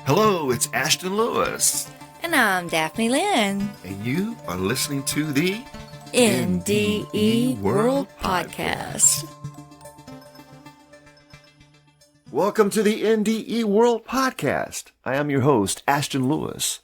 Hello, it's Ashton Lewis. And I'm Daphne Lynn. And you are listening to the NDE World Podcast. Welcome to the NDE World Podcast. I am your host, Ashton Lewis.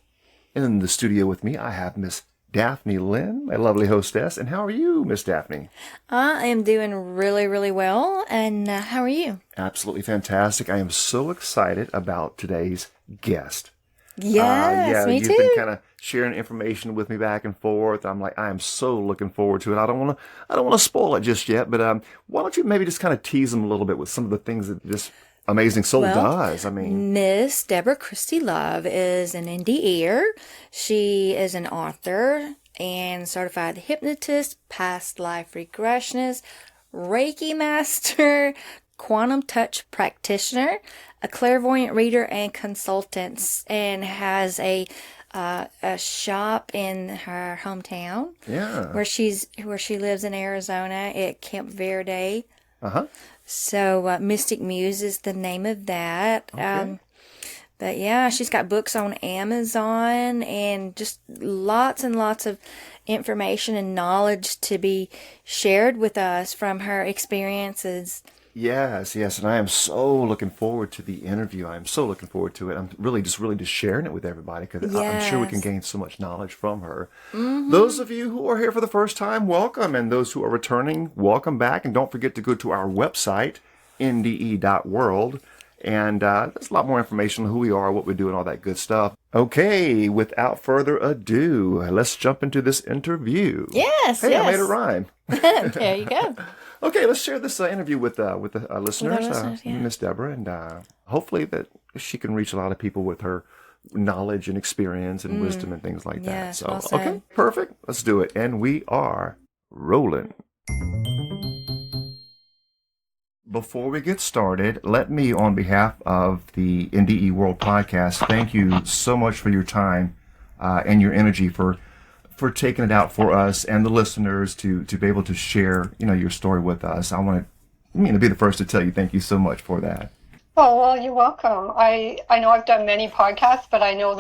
In the studio with me, I have Miss Daphne Lynn, my lovely hostess. And how are you, Miss Daphne? I am doing really well. And how are you? Absolutely fantastic. I am so excited about today's guest. Yes, me you've too. been kind of sharing information with me back and forth. I'm like, I am so looking forward to it. I don't want to spoil it just yet, but why don't you maybe just kind of tease them a little bit with some of the things that this amazing soul does? I mean, Miss Debora Christy Love is an NDEer. She is an author and certified hypnotist, past life regressionist, Reiki master, quantum touch practitioner, a clairvoyant reader and consultant, and has a shop in her hometown. Yeah. Where she lives in Arizona at Camp Verde. Uh-huh. So Mystic Muse is the name of that. Okay. But yeah, she's got books on Amazon and just lots and lots of information and knowledge to be shared with us from her experiences. Yes, and I am so looking forward to the interview. I am so looking forward to it. I'm really just sharing it with everybody because I'm sure we can gain so much knowledge from her. Mm-hmm. Those of you who are here for the first time, welcome. And those who are returning, welcome back. And don't forget to go to our website, NDE.world. And there's a lot more information on who we are, what we do, and all that good stuff. Okay, without further ado, let's jump into this interview. Yes, Hey, I made it rhyme. There you go. Okay, let's share this interview with the listeners, Yeah. Miss Debora, and hopefully that she can reach a lot of people with her knowledge and experience and wisdom and things like that. Yes, So, well said. okay, perfect. Let's do it. And we are rolling. Before we get started, let me, on behalf of the NDE World Podcast, thank you so much for your time and your energy for taking it out for us and the listeners to be able to share, your story with us. I want to be the first to tell you thank you so much for that. Oh, well, you're welcome. I know I've done many podcasts, but I know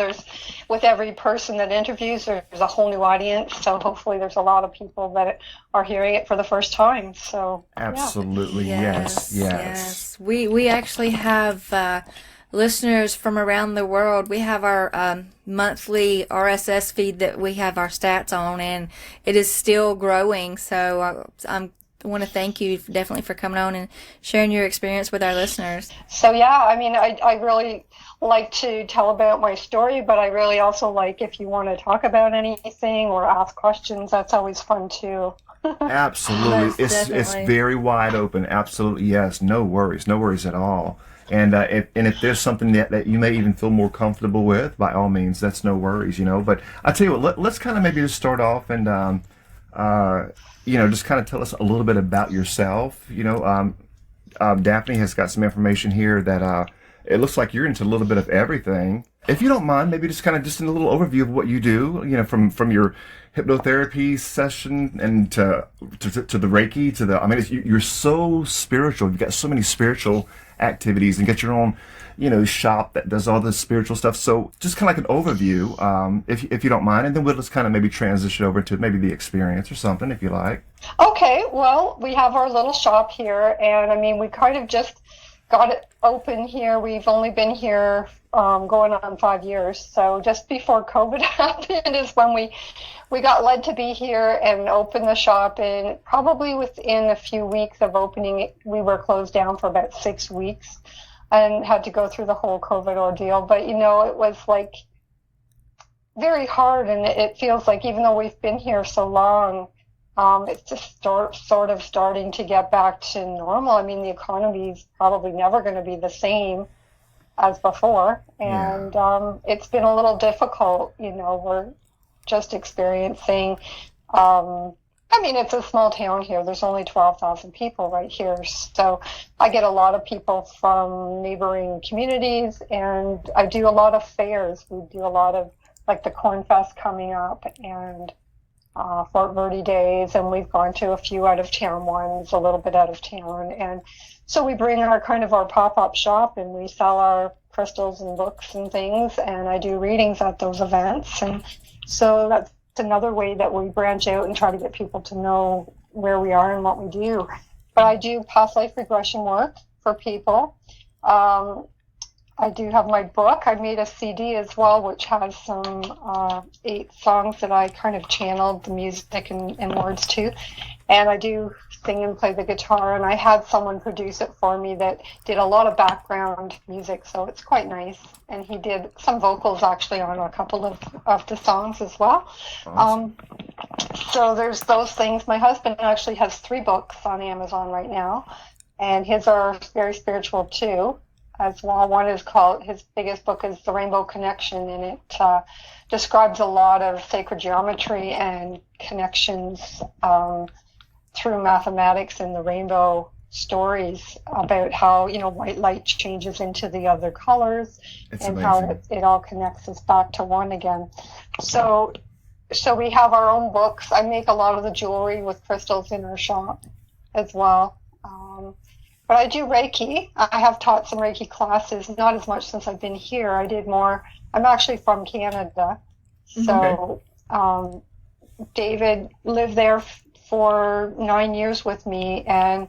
with every person that interviews, there's a whole new audience. So hopefully there's a lot of people that are hearing it for the first time. So absolutely, yes. We actually have listeners from around the world. We have our monthly RSS feed that we have our stats on, and it is still growing. So I want to thank you definitely for coming on and sharing your experience with our listeners. So I really like to tell about my story, but I really also like if you want to talk about anything or ask questions, that's always fun too. Absolutely. It's very wide open. Absolutely, yes. No worries at all. And if there's something that you may even feel more comfortable with, by all means, that's no worries, But I tell you what, let's kind of maybe just start off and, just kind of tell us a little bit about yourself. Daphne has got some information here that it looks like you're into a little bit of everything. If you don't mind, maybe just in a little overview of what you do, from your hypnotherapy session and to the Reiki you're so spiritual. You've got so many spiritual activities and get your own, shop that does all this spiritual stuff. So just kind of like an overview, if you don't mind, and then we'll just kind of maybe transition over to maybe the experience or something, if you like. Okay, well, we have our little shop here, and we kind of just got it open here. We've only been here going on 5 years. So just before COVID happened is when we got led to be here and open the shop. And probably within a few weeks of opening it, we were closed down for about 6 weeks and had to go through the whole COVID ordeal. But, it was like very hard. And it feels like even though we've been here so long, it's just sort of starting to get back to normal. The economy is probably never going to be the same as before. And it's been a little difficult. We're just experiencing, it's a small town here. There's only 12,000 people right here. So I get a lot of people from neighboring communities, and I do a lot of fairs. We do a lot of, like, the Corn Fest coming up, and Fort Verde Days, and we've gone to a few out of town a little bit out of town. And so we bring our pop-up shop, and we sell our crystals and books and things, and I do readings at those events. And so that's another way that we branch out and try to get people to know where we are and what we do. But I do past life regression work for people. I do have my book. I made a CD as well, which has some 8 songs that I kind of channeled the music and words to. And I do sing and play the guitar. And I had someone produce it for me that did a lot of background music, so it's quite nice. And he did some vocals actually on a couple of the songs as well. Awesome. So there's those things. My husband actually has 3 books on Amazon right now, and his are very spiritual too. As well. One is called, his biggest book is The Rainbow Connection, and it describes a lot of sacred geometry and connections through mathematics and the rainbow stories about how, white light changes into the other colors. It's and amazing. How it all connects us back to one again. So we have our own books. I make a lot of the jewelry with crystals in our shop as well. But I do Reiki. I have taught some Reiki classes, not as much since I've been here. I did more. I'm actually from Canada. So David lived there for 9 years with me, and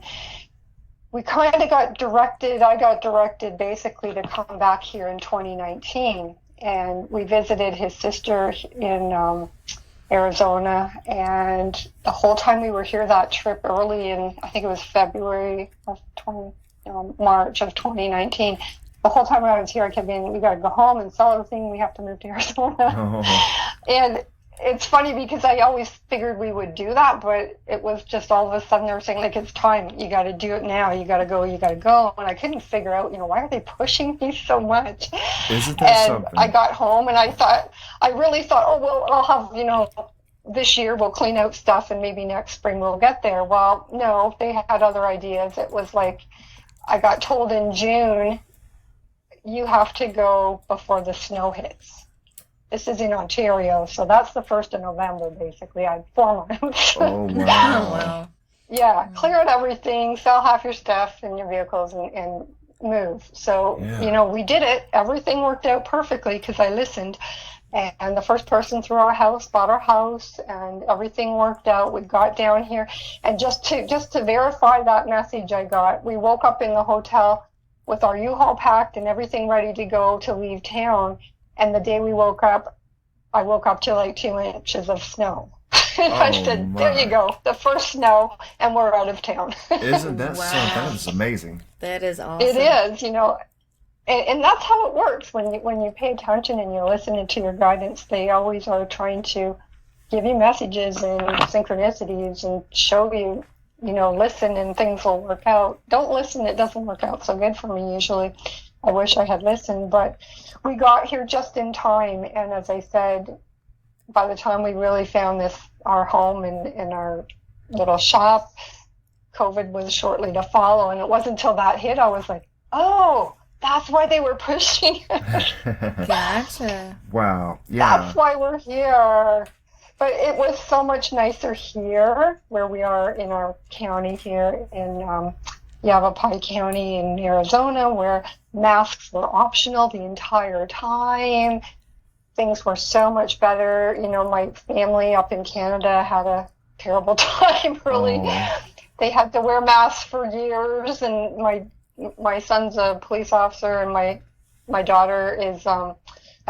we kind of got directed. I got directed basically to come back here in 2019. And we visited his sister in Arizona, and the whole time we were here that trip early in, I think it was March of 2019, the whole time I was here I kept being, we got to go home and sell everything, we have to move to Arizona. And it's funny because I always figured we would do that, but it was just all of a sudden they were saying, like, it's time, you got to do it now, you got to go, and I couldn't figure out, why are they pushing me so much? Isn't that something? I got home and I really thought, oh, well, I'll have, this year we'll clean out stuff and maybe next spring we'll get there. Well, no, they had other ideas. It was like, I got told in June, you have to go before the snow hits. This is in Ontario, so that's the 1st of November, basically. I had 4 months. Oh, wow. Yeah, clear out everything, sell half your stuff and your vehicles and move. So, we did it. Everything worked out perfectly because I listened. And the first person through our house bought our house, and everything worked out. We got down here. And just to verify that message I got, we woke up in the hotel with our U-Haul packed and everything ready to go to leave town. And the day we woke up, I woke up to like 2 inches of snow. And I said, there you go, the first snow, and we're out of town. Isn't that something? That is amazing. That is awesome. It is, and that's how it works. When you pay attention and you're listening to your guidance, they always are trying to give you messages and synchronicities and show you, listen and things will work out. Don't listen, it doesn't work out so good for me usually. I wish I had listened, but we got here just in time. And as I said, by the time we really found our home and our little shop, COVID was shortly to follow. And it wasn't until that hit, I was like, oh, that's why they were pushing. Gotcha. Wow. Yeah. That's why we're here. But it was so much nicer here, where we are in our county here in Yavapai County in Arizona, where masks were optional the entire time. Things were so much better. My family up in Canada had a terrible time, really. Oh. They had to wear masks for years, and my son's a police officer, and my daughter is a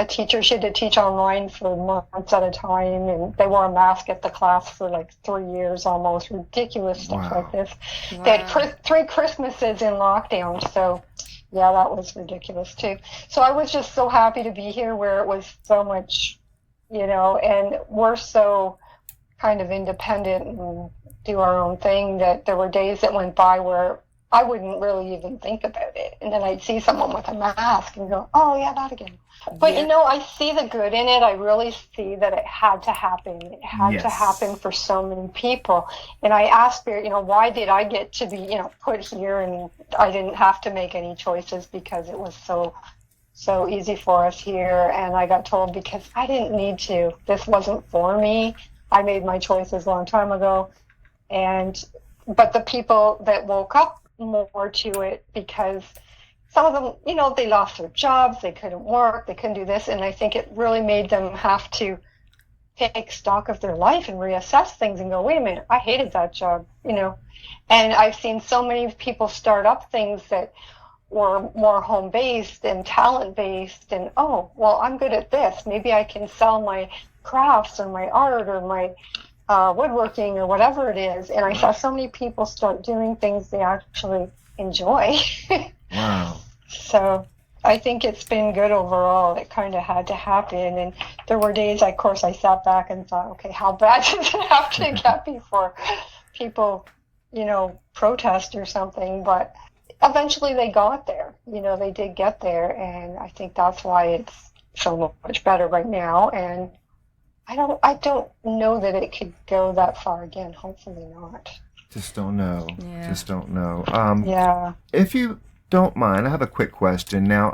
teacher. She had to teach online for months at a time, and they wore a mask at the class for like 3 years almost. Ridiculous stuff like this. Wow. They had 3 Christmases in lockdown, so yeah, that was ridiculous too. So I was just so happy to be here, where it was so much, and we're so kind of independent and do our own thing, that there were days that went by where I wouldn't really even think about it. And then I'd see someone with a mask and go, oh, yeah, that again. But, I see the good in it. I really see that it had to happen. It had to happen for so many people. And I asked Spirit, why did I get to be, put here, and I didn't have to make any choices because it was so easy for us here. And I got told, because I didn't need to. This wasn't for me. I made my choices a long time ago. But the people that woke up more to it, because some of them, they lost their jobs, they couldn't work, they couldn't do this, and I think it really made them have to take stock of their life and reassess things and go, wait a minute, I hated that job, And I've seen so many people start up things that were more home-based and talent-based, and, oh, well, I'm good at this. Maybe I can sell my crafts or my art or my woodworking or whatever it is. And I saw so many people start doing things they actually enjoy. Wow. So I think it's been good overall. It kind of had to happen. And there were days, of course, I sat back and thought, okay, how bad does it have to get before people, protest or something? But eventually they got there. They did get there. And I think that's why it's so much better right now. And I don't know that it could go that far again. Hopefully not. Just don't know. Yeah. Just don't know. Yeah. If you don't mind, I have a quick question. Now,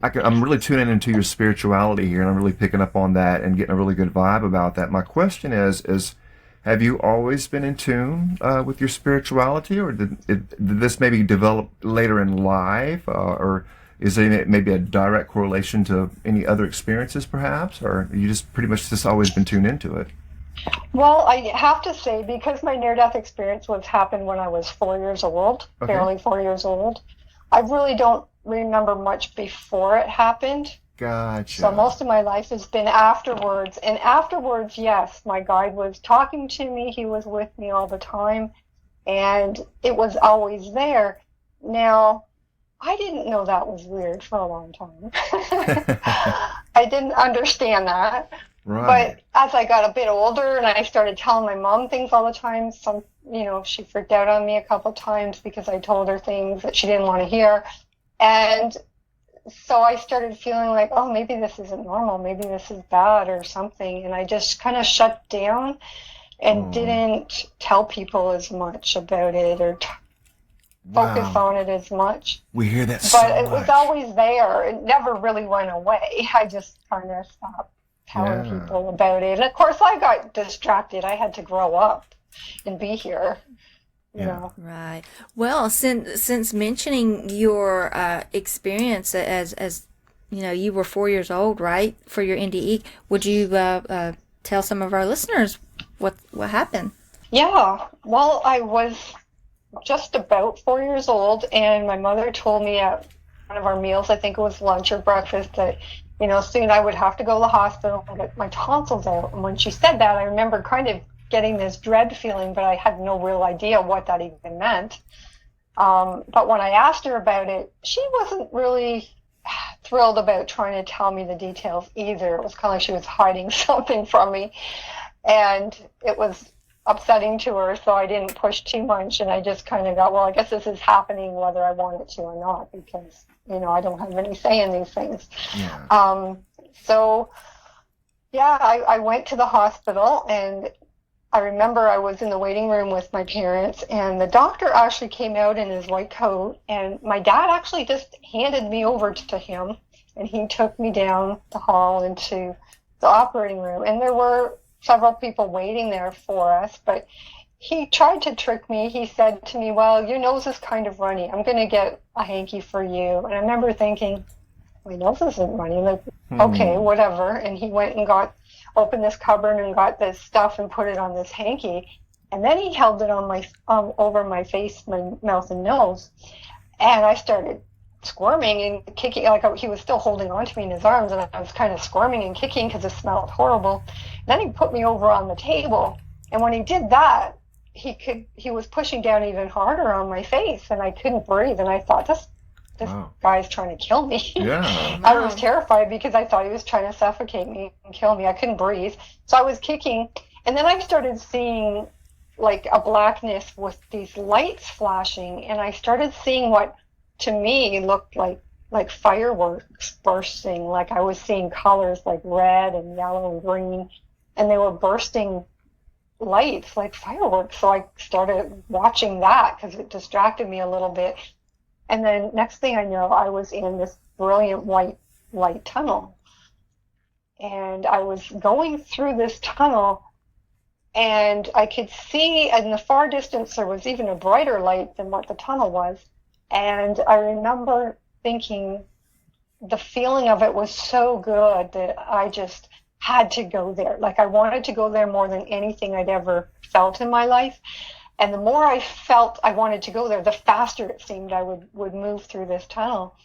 I'm really tuning into your spirituality here, and I'm really picking up on that and getting a really good vibe about that. My question is have you always been in tune with your spirituality, or did this maybe develop later in life, or is there maybe a direct correlation to any other experiences, perhaps, or you just pretty much just always been tuned into it? Well, I have to say, because my near-death experience happened when I was 4 years old, Okay. barely 4 years old, I really don't remember much before it happened. Gotcha. So most of my life has been afterwards. And afterwards, yes, my guide was talking to me. He was with me all the time. And it was always there. Now, I didn't know that was weird for a long time. I didn't understand that. Right. But as I got a bit older and I started telling my mom things all the time, she freaked out on me a couple of times because I told her things that she didn't want to hear. And so I started feeling like, oh, maybe this isn't normal. Maybe this is bad or something. And I just kind of shut down and didn't tell people as much about it or focus on it as much. We hear that so But it much. was always there. It never really went away. I just kind of stopped telling people about it. And of course, I got distracted. I had to grow up and be here. You know. Right. Well, since mentioning your experience as you were 4 years old, right, for your NDE, would you tell some of our listeners what happened? Yeah. Well, I was just about 4 years old, and my mother told me at one of our meals, I think it was lunch or breakfast, that soon I would have to go to the hospital and get my tonsils out. And when she said that, I remember kind of getting this dread feeling, but I had no real idea what that even meant. But when I asked her about it, she wasn't really thrilled about trying to tell me the details either. It was kind of like she was hiding something from me. And it was upsetting to her, so I didn't push too much. And I just kind of got, well, I guess this is happening whether I want it to or not, because, I don't have any say in these things. Yeah. I went to the hospital, and I remember I was in the waiting room with my parents, and the doctor actually came out in his white coat, and my dad actually just handed me over to him, and he took me down the hall into the operating room. And there were several people waiting there for us, but he tried to trick me. He said to me, well, your nose is kind of runny. I'm going to get a hanky for you. And I remember thinking, my nose isn't runny. Like, okay, whatever. And he went and opened this cupboard and got this stuff and put it on this hanky. And then he held it on my over my face, my mouth and nose. And I started squirming and kicking, like he was still holding on to me in his arms, and I was kind of squirming and kicking because it smelled horrible. Then he put me over on the table, and when he did that, he was pushing down even harder on my face, and I couldn't breathe. And I thought, this guy's trying to kill me. Yeah. I was terrified because I thought he was trying to suffocate me and kill me. I couldn't breathe, so I was kicking, and then I started seeing like a blackness with these lights flashing, and I started seeing what to me looked like fireworks bursting. Like I was seeing colors like red and yellow and green, and they were bursting lights like fireworks. So I started watching that because it distracted me a little bit. And then next thing I know, I was in this brilliant white light tunnel, and I was going through this tunnel, and I could see in the far distance there was even a brighter light than what the tunnel was. And I remember thinking the feeling of it was so good that I just had to go there. Like, I wanted to go there more than anything I'd ever felt in my life. And the more I felt I wanted to go there, the faster it seemed I would move through this tunnel.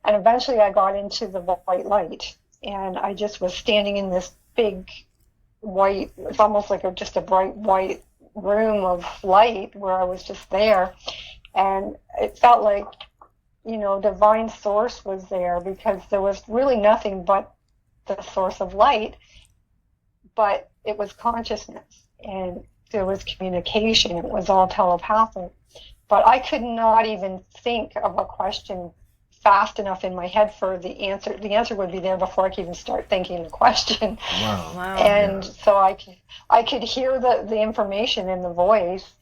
And eventually I got into the white light, and I just was standing in this big white, it's almost like just a bright white room of light where I was just there. And it felt like, divine source was there, because there was really nothing but the source of light, but it was consciousness, and there was communication. It was all telepathic. But I could not even think of a question fast enough in my head for the answer. The answer would be there before I could even start thinking the question. Wow. And so I could hear the information in the voice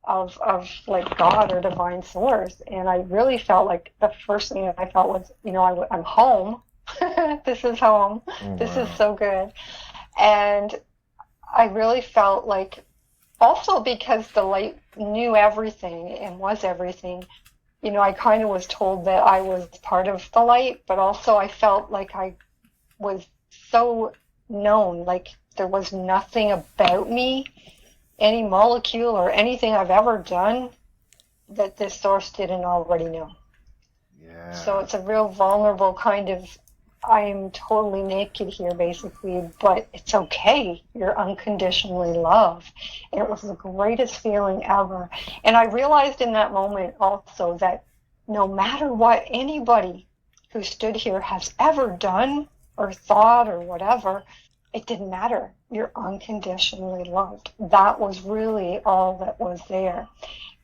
of like God or divine source. And I really felt like the first thing that I felt was, I'm home. This is home. Oh, this wow. is so good. And I really felt like, also because the light knew everything and was everything, I kind of was told that I was part of the light, but also I felt like I was so known, like there was nothing about me, any molecule or anything I've ever done, that this source didn't already know. Yeah. So it's a real vulnerable kind of, I'm totally naked here, basically, but it's okay. You're unconditionally loved. And it was the greatest feeling ever. And I realized in that moment also that no matter what anybody who stood here has ever done or thought or whatever, it didn't matter. You're unconditionally loved. That was really all that was there.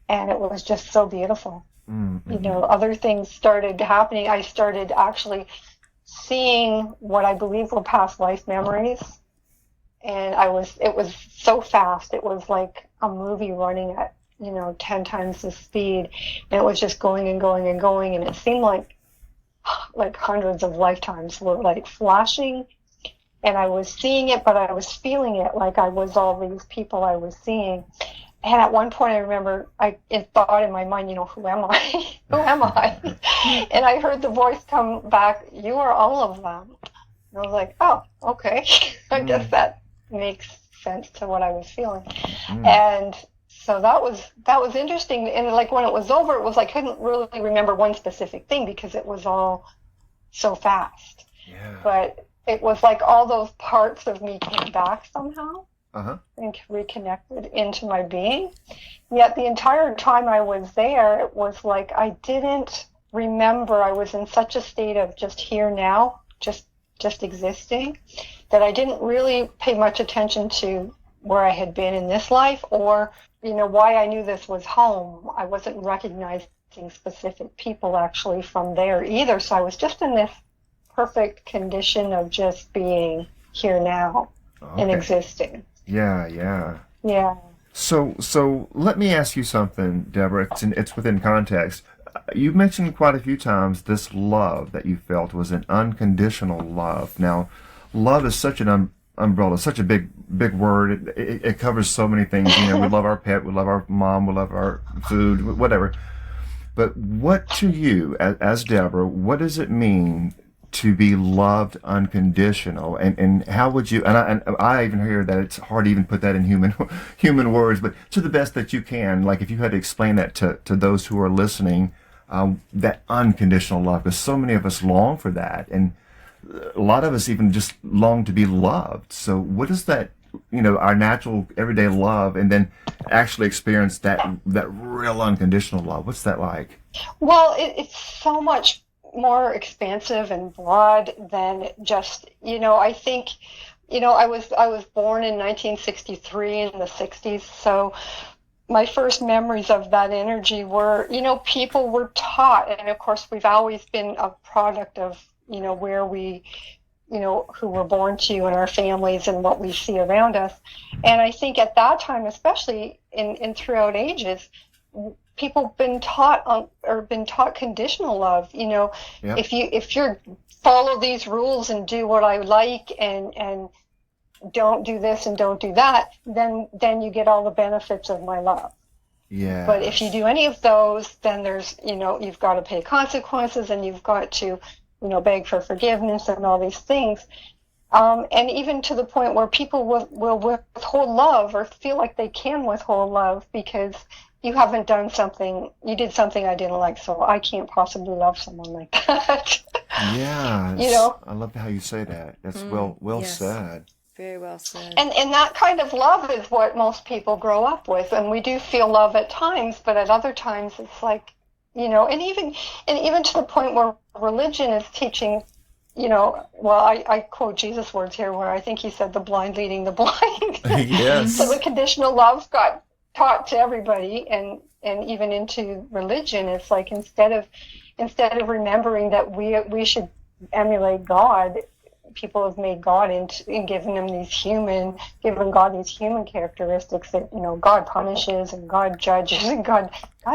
And it was just so beautiful. Mm-hmm. Other things started happening. I started actually seeing what I believe were past life memories, and it was so fast. It was like a movie running at 10 times the speed, and it was just going and going and going, and it seemed like hundreds of lifetimes were like flashing, and I was seeing it, but I was feeling it like I was all these people I was seeing. And at one point I remember I thought in my mind, who am I? Who am I? And I heard the voice come back, you are all of them. And I was like, oh, okay. I guess that makes sense to what I was feeling. And so that was interesting. And like when it was over, it was like I couldn't really remember one specific thing because it was all so fast. Yeah. But it was like all those parts of me came back somehow. Uh-huh. And reconnected into my being. Yet the entire time I was there, it was like I didn't remember. I was in such a state of just here now, just existing, that I didn't really pay much attention to where I had been in this life, or why I knew this was home. I wasn't recognizing specific people actually from there either. So I was just in this perfect condition of just being here now and existing. Yeah. So let me ask you something, Deborah. It's within context. You mentioned quite a few times this love that you felt was an unconditional love. Now, love is such an umbrella, such a big word. It covers so many things. We love our pet, we love our mom, we love our food, whatever. But what to you, as Deborah, what does it mean to be loved unconditional, and how would you, and I even hear that it's hard to even put that in human words, but to the best that you can, like if you had to explain that to those who are listening, that unconditional love, because so many of us long for that, and a lot of us even just long to be loved. So what is that, our natural everyday love, and then actually experience that real unconditional love? What's that like? Well, it's so much more expansive and broad than just, I think, I was born in 1963 in the 60s, so my first memories of that energy were, people were taught, and of course we've always been a product of, where we, who we're born to and our families and what we see around us. And I think at that time, especially in throughout ages, people been taught conditional love. Yep. If you follow these rules and do what I like and don't do this and don't do that, then you get all the benefits of my love. Yeah. But if you do any of those, then there's, you've got to pay consequences, and you've got to, beg for forgiveness and all these things. And even to the point where people will withhold love, or feel like they can withhold love because you did something I didn't like, so I can't possibly love someone like that. Yeah. You know? I love how you say that. That's well yes. said. Very well said. And that kind of love is what most people grow up with. And we do feel love at times, but at other times it's like, and even to the point where religion is teaching, I quote Jesus' words here, where I think he said the blind leading the blind. Yes. So the conditional love got taught to everybody, and even into religion. It's like instead of remembering that we should emulate God, people have made God and given God these human characteristics that, God punishes and God judges, and God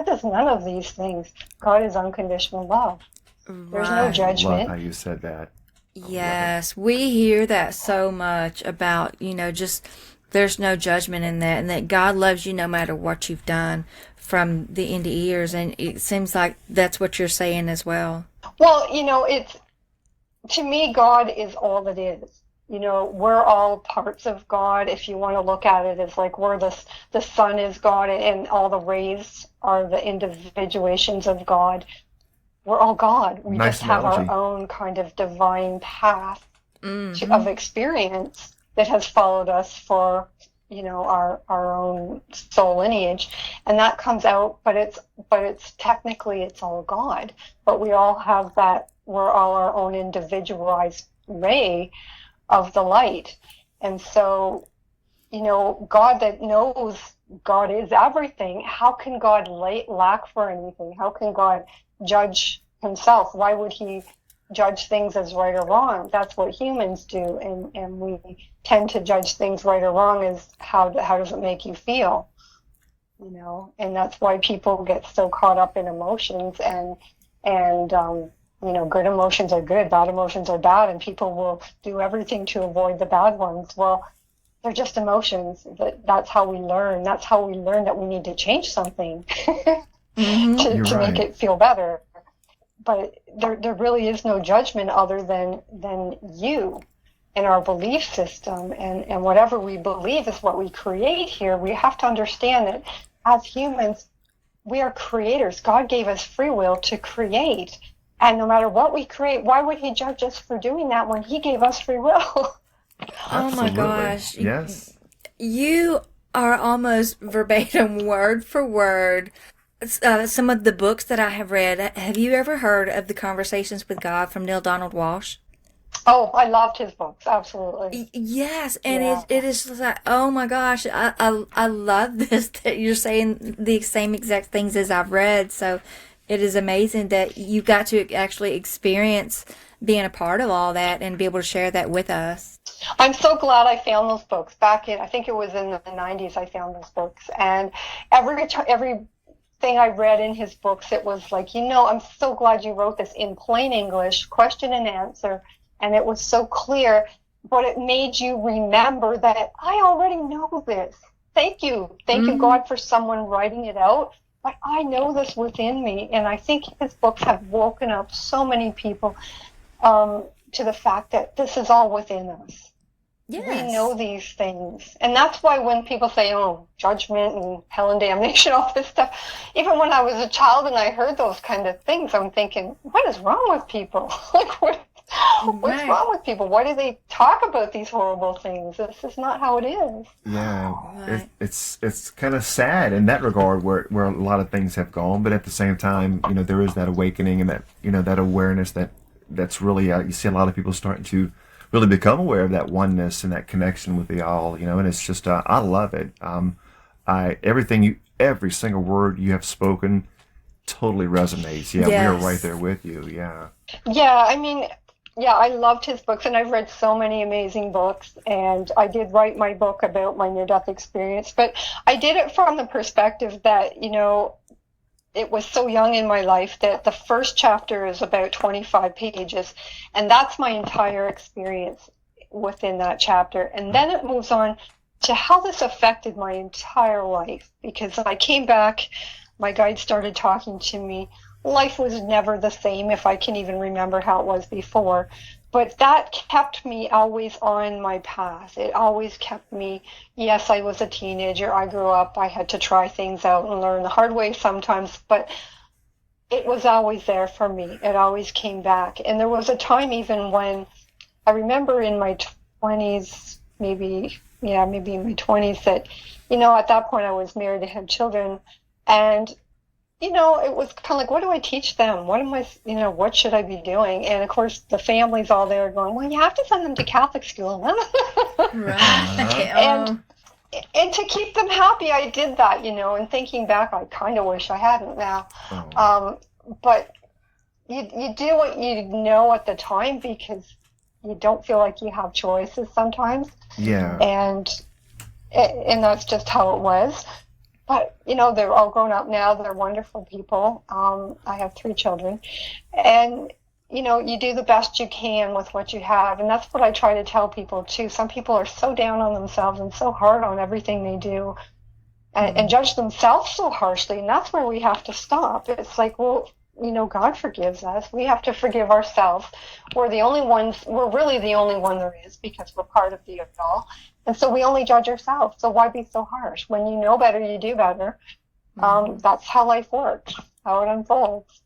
does none of these things. God is unconditional love. There's no Right. judgment. I love how you said that. Yes, we hear that so much about, just there's no judgment in that, and that God loves you no matter what you've done from the NDEers, and it seems like that's what you're saying as well. Well, to me, God is all it is. We're all parts of God. If you want to look at it as like the sun is God, and all the rays are the individuations of God. We're all God. We Nice just have analogy. our own kind of divine path of experience that has followed us for, our own soul lineage. And that comes out, but it's technically it's all God. But we all have that, we're all our own individualized ray of the light. And so, God that knows God is everything, how can God lack for anything? How can God judge himself? Why would he judge things as right or wrong? That's what humans do, and we tend to judge things right or wrong as how does it make you feel, and that's why people get so caught up in emotions, and good emotions are good, bad emotions are bad, and people will do everything to avoid the bad ones. Well, they're just emotions. That's how we learn. That's how we learn that we need to change something. to right. make it feel better. But there really is no judgment other than you and our belief system, and whatever we believe is what we create here. We have to understand that as humans, we are creators. God gave us free will to create, and no matter what we create, why would he judge us for doing that when he gave us free will? Oh my Absolutely. gosh. Yes. You are almost verbatim, word for word, some of the books that I have read. Have you ever heard of The Conversations with God from Neil Donald Walsh? Oh, I loved his books, absolutely. Yes, and Yeah. it is just like, oh my gosh, I love this, that you're saying the same exact things as I've read. So it is amazing that you got to actually experience being a part of all that and be able to share that with us. I'm so glad I found those books back in, I think it was in the 90s I found those books. And everything I read in his books, it was like, I'm so glad you wrote this in plain English, question and answer. And it was so clear, but it made you remember that I already know this. Thank you. Thank you, God, for someone writing it out. But I know this within me. And I think his books have woken up so many people to the fact that this is all within us. Yes. We know these things. And that's why when people say, judgment and hell and damnation, all this stuff, even when I was a child and I heard those kind of things, I'm thinking, what is wrong with people? What's wrong with people? Why do they talk about these horrible things? This is not how it is. Yeah, Right. it's kind of sad in that regard where a lot of things have gone, but at the same time, there is that awakening and that that awareness that's really you see a lot of people starting to really become aware of that oneness and that connection with the all, and it's just I love it. Every single word you have spoken totally resonates. Yeah, Yes. we are right there with you. Yeah. Yeah, I loved his books, and I've read so many amazing books, and I did write my book about my near-death experience, but I did it from the perspective that, it was so young in my life that the first chapter is about 25 pages, and that's my entire experience within that chapter. And then it moves on to how this affected my entire life, because I came back, my guide started talking to me. Life was never the same, if I can even remember how it was before. But that kept me always on my path. It always kept me, yes, I was a teenager. I grew up. I had to try things out and learn the hard way sometimes. But it was always there for me. It always came back. And there was a time even when I remember in my 20s, maybe in my 20s, that, at that point I was married and had children. And it was kind of like, what do I teach them? What should I be doing? And of course, the family's all there going, well, you have to send them to Catholic school. Right. And to keep them happy, I did that, and thinking back, I kind of wish I hadn't now. But you do what you know at the time, because you don't feel like you have choices sometimes. Yeah. And that's just how it was. But, they're all grown up now. They're wonderful people. I have 3 children. And, you do the best you can with what you have. And that's what I try to tell people, too. Some people are so down on themselves and so hard on everything they do and judge themselves so harshly. And that's where we have to stop. It's like, well, God forgives us. We have to forgive ourselves. We're really the only one there is, because we're part of the all. And so we only judge ourselves. So why be so harsh? When you know better, you do better. That's how life works, how it unfolds.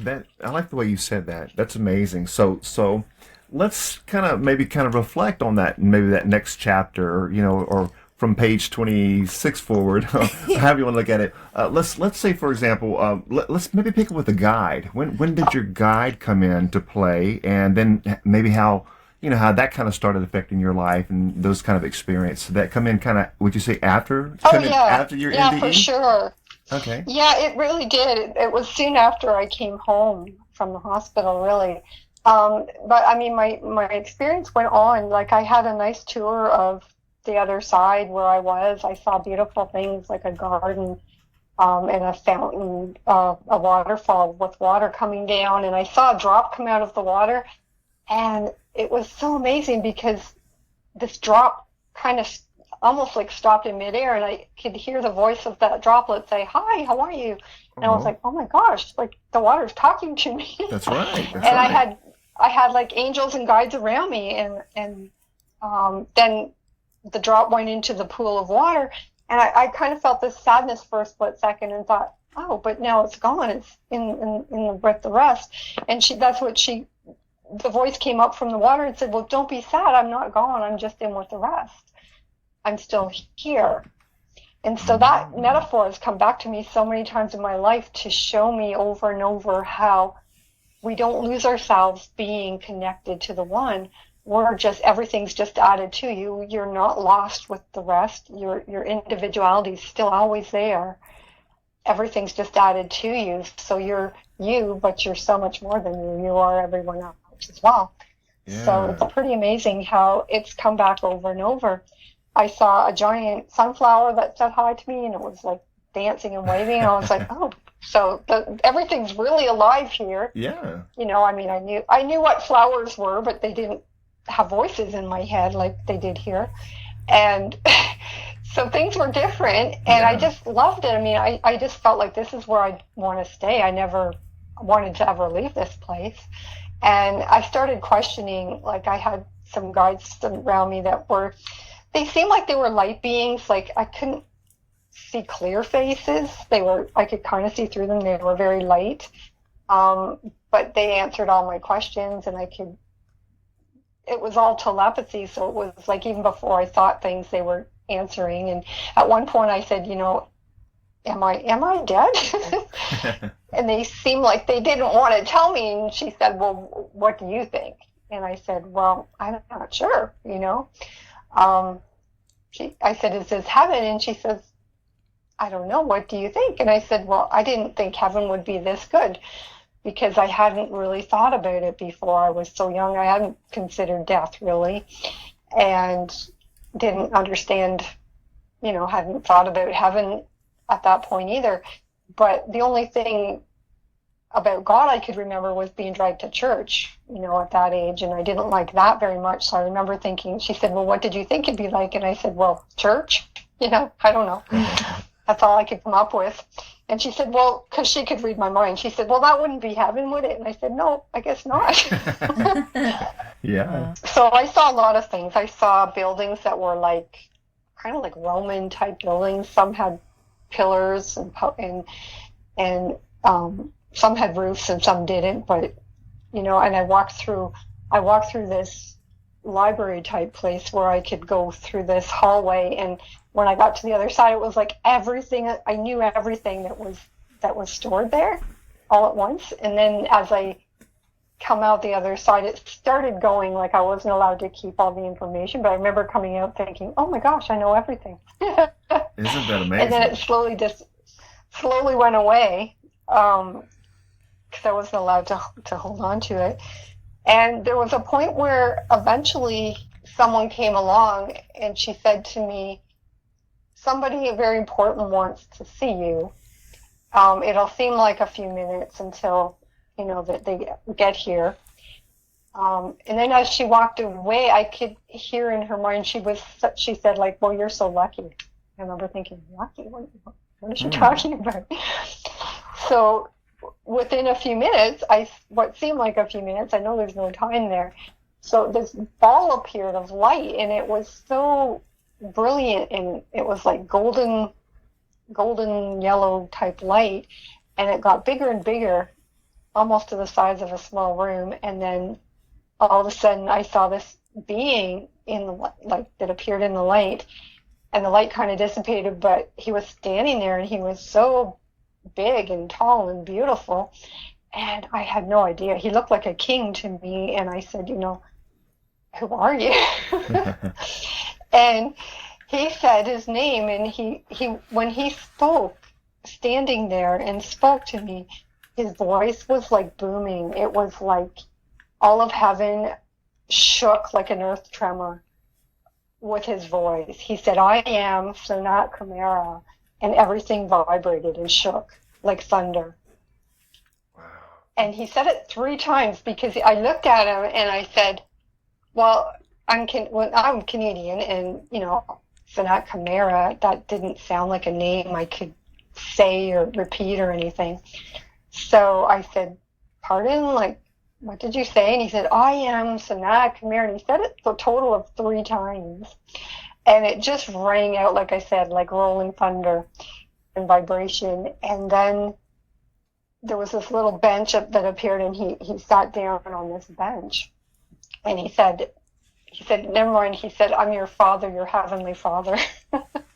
I like the way you said that. That's amazing. So let's kind of reflect on that, maybe that next chapter, or from page 26 forward, however you want to look at it. Let's say, for example, let's maybe pick up with the guide. When did your guide come into play, and then maybe how that kind of started affecting your life and those kind of experiences? Did that come in kind of, would you say, after your NDE? Yeah, for sure. Okay. Yeah, it really did. It was soon after I came home from the hospital, really. But I mean, my experience went on. Like, I had a nice tour of the other side where I was. I saw beautiful things like a garden and a fountain, a waterfall with water coming down, and I saw a drop come out of the water. And it was so amazing, because this drop kind of almost like stopped in midair, and I could hear the voice of that droplet say, "Hi, how are you?" And I was like, "Oh my gosh, like the water's talking to me." That's right. I had like angels and guides around me, and then the drop went into the pool of water, and I kind of felt this sadness for a split second and thought, "Oh, but now it's gone. It's with the rest." And the voice came up from the water and said, "Well, don't be sad. I'm not gone. I'm just in with the rest. I'm still here." And so that metaphor has come back to me so many times in my life to show me over and over how we don't lose ourselves being connected to the one. Everything's just added to you. You're not lost with the rest. Your individuality is still always there. Everything's just added to you. So you're you, but you're so much more than you. You are everyone else as well. Yeah. So it's pretty amazing how it's come back over and over. I saw a giant sunflower that said hi to me, and it was like dancing and waving, and I was like, oh, so everything's really alive here. Yeah. I mean, I knew what flowers were, but they didn't have voices in my head like they did here. And so things were different, and I just loved it. I mean, I just felt like this is where I want to stay. I never wanted to ever leave this place. And I started questioning, like, I had some guides around me they seemed like they were light beings. Like, I couldn't see clear faces. I could kind of see through them. They were very light. But they answered all my questions, and it was all telepathy. So it was like, even before I thought things, they were answering. And at one point I said, am I dead? And they seemed like they didn't want to tell me. And she said, well, what do you think? And I said, well, I'm not sure, I said, is this heaven? And she says, I don't know. What do you think? And I said, well, I didn't think heaven would be this good, because I hadn't really thought about it before. I was so young. I hadn't considered death, really, and didn't understand, hadn't thought about heaven at that point either. But the only thing about God I could remember was being dragged to church, at that age, and I didn't like that very much. So I remember thinking, she said, well, what did you think it'd be like? And I said, well, church, I don't know. That's all I could come up with. And she said, well, because she could read my mind, she said, well, that wouldn't be heaven, would it? And I said, no, I guess not. Yeah. So I saw a lot of things. I saw buildings that were kind of like Roman type buildings. Some had pillars and some had roofs and some didn't, but and I walked through this library type place where I could go through this hallway, and when I got to the other side, it was like everything, I knew everything that was stored there all at once. And then as I come out the other side, it started going like I wasn't allowed to keep all the information, but I remember coming out thinking, oh my gosh, I know everything. Isn't that amazing? And then it slowly went away, because I wasn't allowed to hold on to it. And there was a point where eventually someone came along and she said to me, somebody very important wants to see you. It'll seem like a few minutes until, that they get here. And then as she walked away, I could hear in her mind, she said, like, well, you're so lucky. I remember thinking, lucky? What is she talking about? So within a few minutes, what seemed like a few minutes, I know there's no time there. So this ball appeared of light, and it was so brilliant, and it was like golden yellow type light, and it got bigger and bigger, almost to the size of a small room. And then all of a sudden I saw this being that appeared in the light, and the light kind of dissipated, but he was standing there, and he was so big and tall and beautiful, and I had no idea. He looked like a king to me, and I said, who are you? And he said his name, and he when he spoke, standing there and spoke to me, his voice was like booming. It was like all of heaven shook like an earth tremor with his voice. He said, I am Sanat Kamara, and everything vibrated and shook like thunder. Wow. And he said it 3 times, because I looked at him and I said, well, I'm Canadian, and, Sanat Kamara, that didn't sound like a name I could say or repeat or anything. So I said, pardon, like, what did you say? And he said, I am Sanat Kamara. And he said it a total of 3 times. And it just rang out, like I said, like rolling thunder and vibration. And then there was this little bench that appeared, and he sat down on this bench. And he said, never mind. He said, I'm your father, your heavenly father.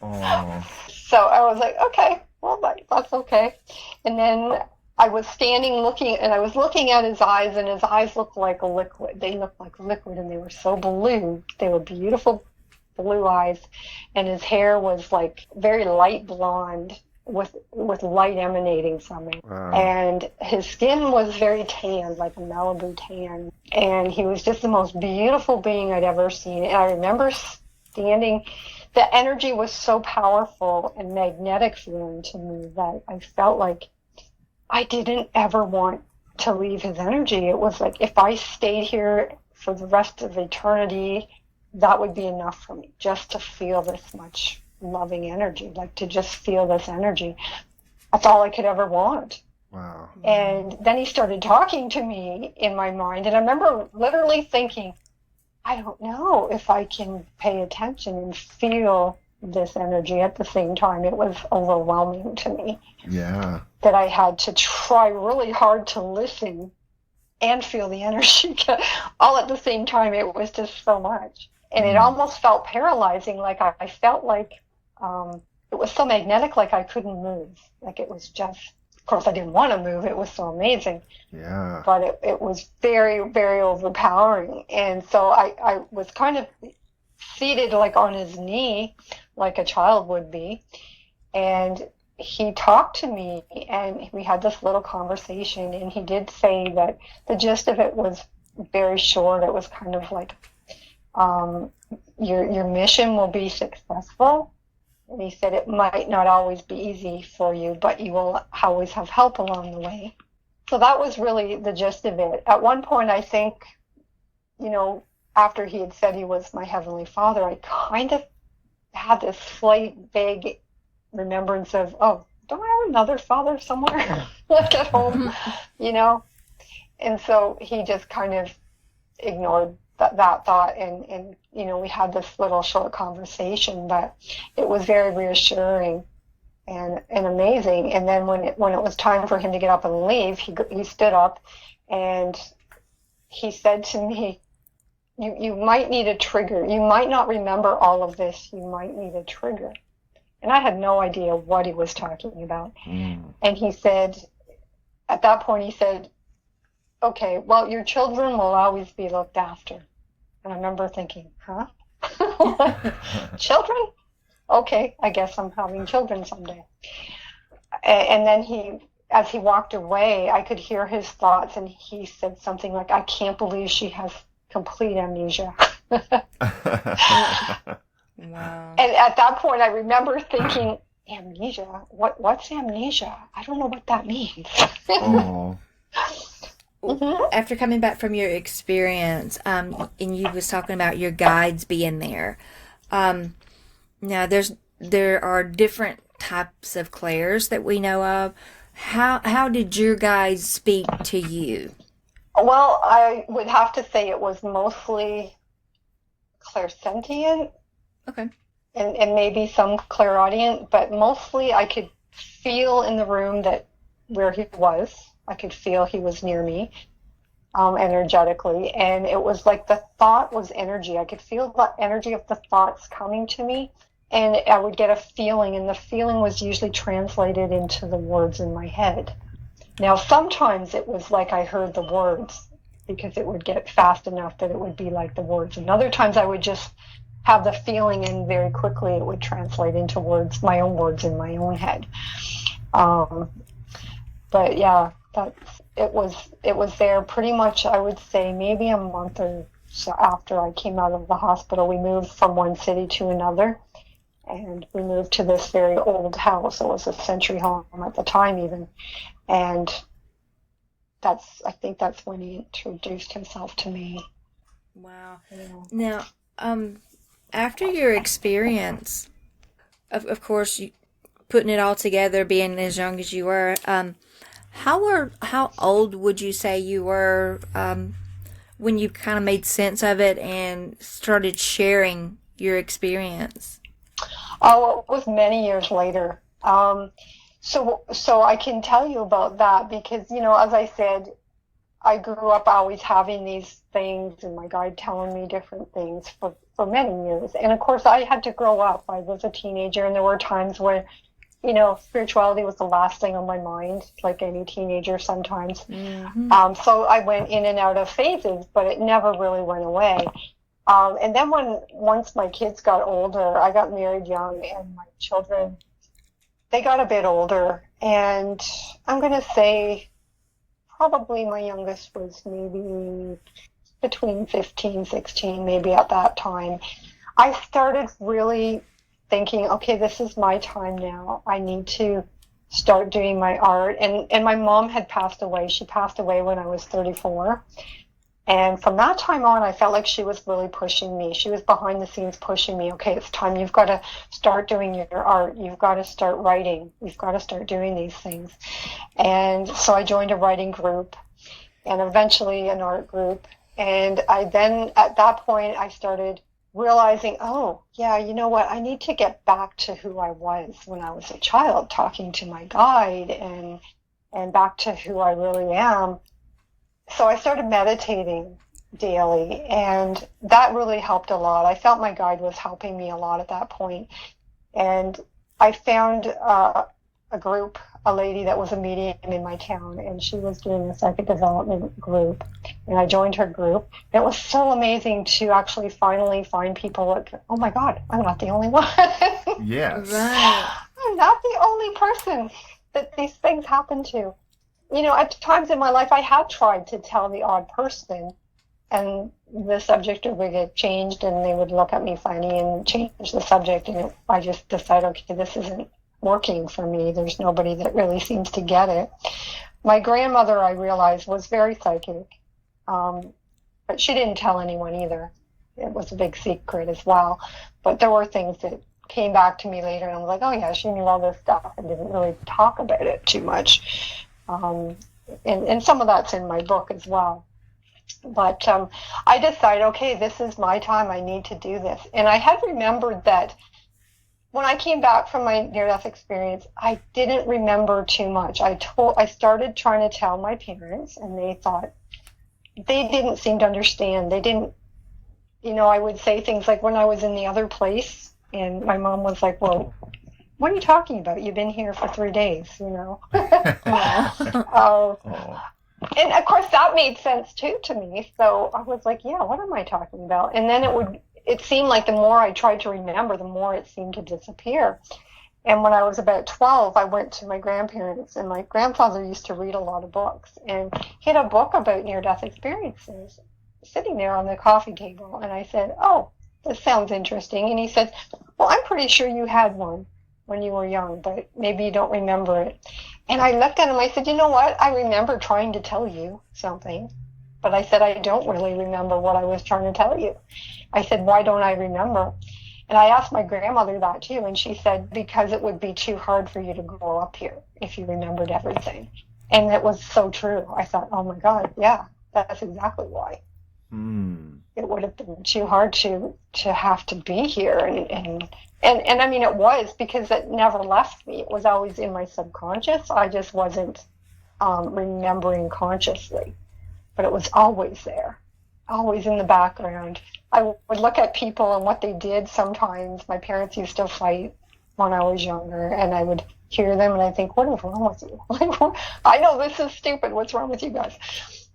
Oh. So I was like, okay, well, that's okay. And then I was standing looking, and I was looking at his eyes, and his eyes looked like a liquid. They looked like liquid, and they were so blue. They were beautiful blue eyes, and his hair was like very light blonde with light emanating from it. Wow. And his skin was very tan, like a Malibu tan, and he was just the most beautiful being I'd ever seen. And I remember standing, the energy was so powerful and magnetic feeling to me that I felt like I didn't ever want to leave his energy. It was like if I stayed here for the rest of eternity, that would be enough for me, just to feel this much loving energy, like to just feel this energy. That's all I could ever want. wow. And then he started talking to me in my mind, and I remember literally thinking, I don't know if I can pay attention and feel this energy at the same time. It was overwhelming to me. Yeah. That I had to try really hard to listen and feel the energy all at the same time. It was just so much. And it almost felt paralyzing. Like I felt like it was so magnetic, like I couldn't move. Like it was just, of course I didn't want to move. It was so amazing. Yeah. But it was very, very overpowering. And so I was kind of seated like on his knee, like a child would be. And he talked to me, and we had this little conversation, and he did say that the gist of it was very short. It was kind of like, your mission will be successful. And he said it might not always be easy for you, but you will always have help along the way. So that was really the gist of it. At one point, I think, after he had said he was my Heavenly Father, I kind of had this slight vague remembrance of, oh, don't I have another father somewhere like at home, And so he just kind of ignored that thought, and we had this little short conversation, but it was very reassuring and amazing. And then when it was time for him to get up and leave, he stood up and he said to me, you might need a trigger. You might not remember all of this. You might need a trigger. And I had no idea what he was talking about. And he said, at that point, he said, okay, well, your children will always be looked after. And I remember thinking, huh? Children? Okay, I guess I'm having children someday. And then as he walked away, I could hear his thoughts, and he said something like, I can't believe she has complete amnesia. Wow. And at that point, I remember thinking, amnesia? What's amnesia? I don't know what that means. Oh. After coming back from your experience, and you was talking about your guides being there. Now, there are different types of clairs that we know of. How did your guides speak to you? Well, I would have to say it was mostly clairsentient. Okay. And maybe some clairaudient, but mostly I could feel in the room that where he was. I could feel he was near me, energetically. And it was like the thought was energy. I could feel the energy of the thoughts coming to me. And I would get a feeling, and the feeling was usually translated into the words in my head. Now, sometimes it was like I heard the words because it would get fast enough that it would be like the words. And other times I would just have the feeling, and very quickly it would translate into words, my own words in my own head. But yeah, it was there pretty much, I would say, maybe a month or so after I came out of the hospital. We moved from one city to another, and we moved to this very old house. It was a century home at the time even. And I think that's when he introduced himself to me. Wow. Yeah. Now, after your experience, of course, you putting it all together, being as young as you were, how old would you say you were when you kind of made sense of it and started sharing your experience? Oh, it was many years later. So I can tell you about that because, as I said, I grew up always having these things and my guide telling me different things for many years. And of course, I had to grow up. I was a teenager, and there were times where, spirituality was the last thing on my mind, like any teenager sometimes. Mm-hmm. So I went in and out of phases, but it never really went away. And then once my kids got older, I got married young, and my children, they got a bit older. And I'm going to say probably my youngest was maybe between 15, 16, maybe at that time. I started really thinking, okay, this is my time now. I need to start doing my art. And my mom had passed away. She passed away when I was 34. And from that time on, I felt like she was really pushing me. She was behind the scenes pushing me. Okay, it's time. You've got to start doing your art. You've got to start writing. You've got to start doing these things. And so I joined a writing group and eventually an art group. And at that point, I started realizing, oh, yeah, you know what? I need to get back to who I was when I was a child, talking to my guide and back to who I really am. So I started meditating daily, and that really helped a lot. I felt my guide was helping me a lot at that point. And I found a group, a lady that was a medium in my town, and she was doing a psychic development group. And I joined her group. It was so amazing to actually finally find people like, oh my God, I'm not the only one. Yes. Right. I'm not the only person that these things happen to. At times in my life, I had tried to tell the odd person, and the subject would get changed, and they would look at me funny and change the subject, and I just decided, okay, this isn't working for me. There's nobody that really seems to get it. My grandmother, I realized, was very psychic, but she didn't tell anyone either. It was a big secret as well. But there were things that came back to me later, and I was like, oh yeah, she knew all this stuff and didn't really talk about it too much. And some of that's in my book as well. But I decided, okay, this is my time. I need to do this. And I had remembered that when I came back from my near-death experience, I didn't remember too much. I started trying to tell my parents, and they didn't seem to understand. They didn't, I would say things like when I was in the other place, and my mom was like, well, what are you talking about? You've been here for 3 days, And of course that made sense too to me. So I was like, yeah, what am I talking about? And then it seemed like the more I tried to remember, the more it seemed to disappear. And when I was about 12, I went to my grandparents, and my grandfather used to read a lot of books, and he had a book about near-death experiences sitting there on the coffee table. And I said, oh, this sounds interesting. And he said, well, I'm pretty sure you had one when you were young, but maybe you don't remember it. And I looked at him, I said, you know what? I remember trying to tell you something, but I said, I don't really remember what I was trying to tell you. I said, why don't I remember? And I asked my grandmother that too, and she said, because it would be too hard for you to grow up here if you remembered everything. And it was so true. I thought, oh my God, yeah, that's exactly why. It would have been too hard to have to be here. And I mean, it was, because it never left me. It was always in my subconscious. I just wasn't remembering consciously. But it was always there, always in the background. I would look at people and what they did sometimes. My parents used to fight when I was younger, and I would hear them, and I think, what is wrong with you? I know this is stupid. What's wrong with you guys?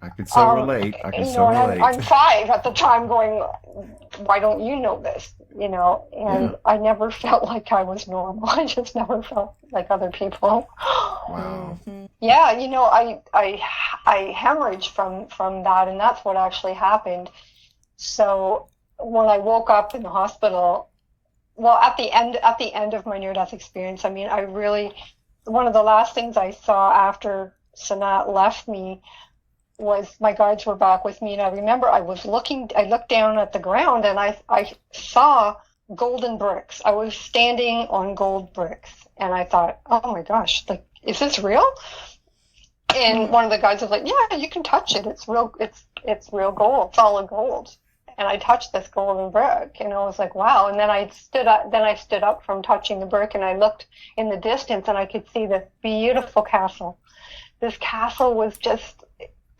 I can so relate. I'm 5 at the time going, why don't you know this? And I never felt like I was normal. I just never felt like other people. Wow. Yeah, I hemorrhaged from that, and that's what actually happened. So when I woke up in the hospital, well, at the end of my near-death experience, I mean, one of the last things I saw after Sanat left me was my guards were back with me, and I remember I looked down at the ground, and I saw golden bricks. I was standing on gold bricks, and I thought, oh my gosh, like, is this real? And one of the guys was like, yeah, you can touch it. It's real. It's real gold, solid gold. And I touched this golden brick, and I was like, wow. And then I stood up from touching the brick, and I looked in the distance, and I could see this beautiful castle. This castle was just,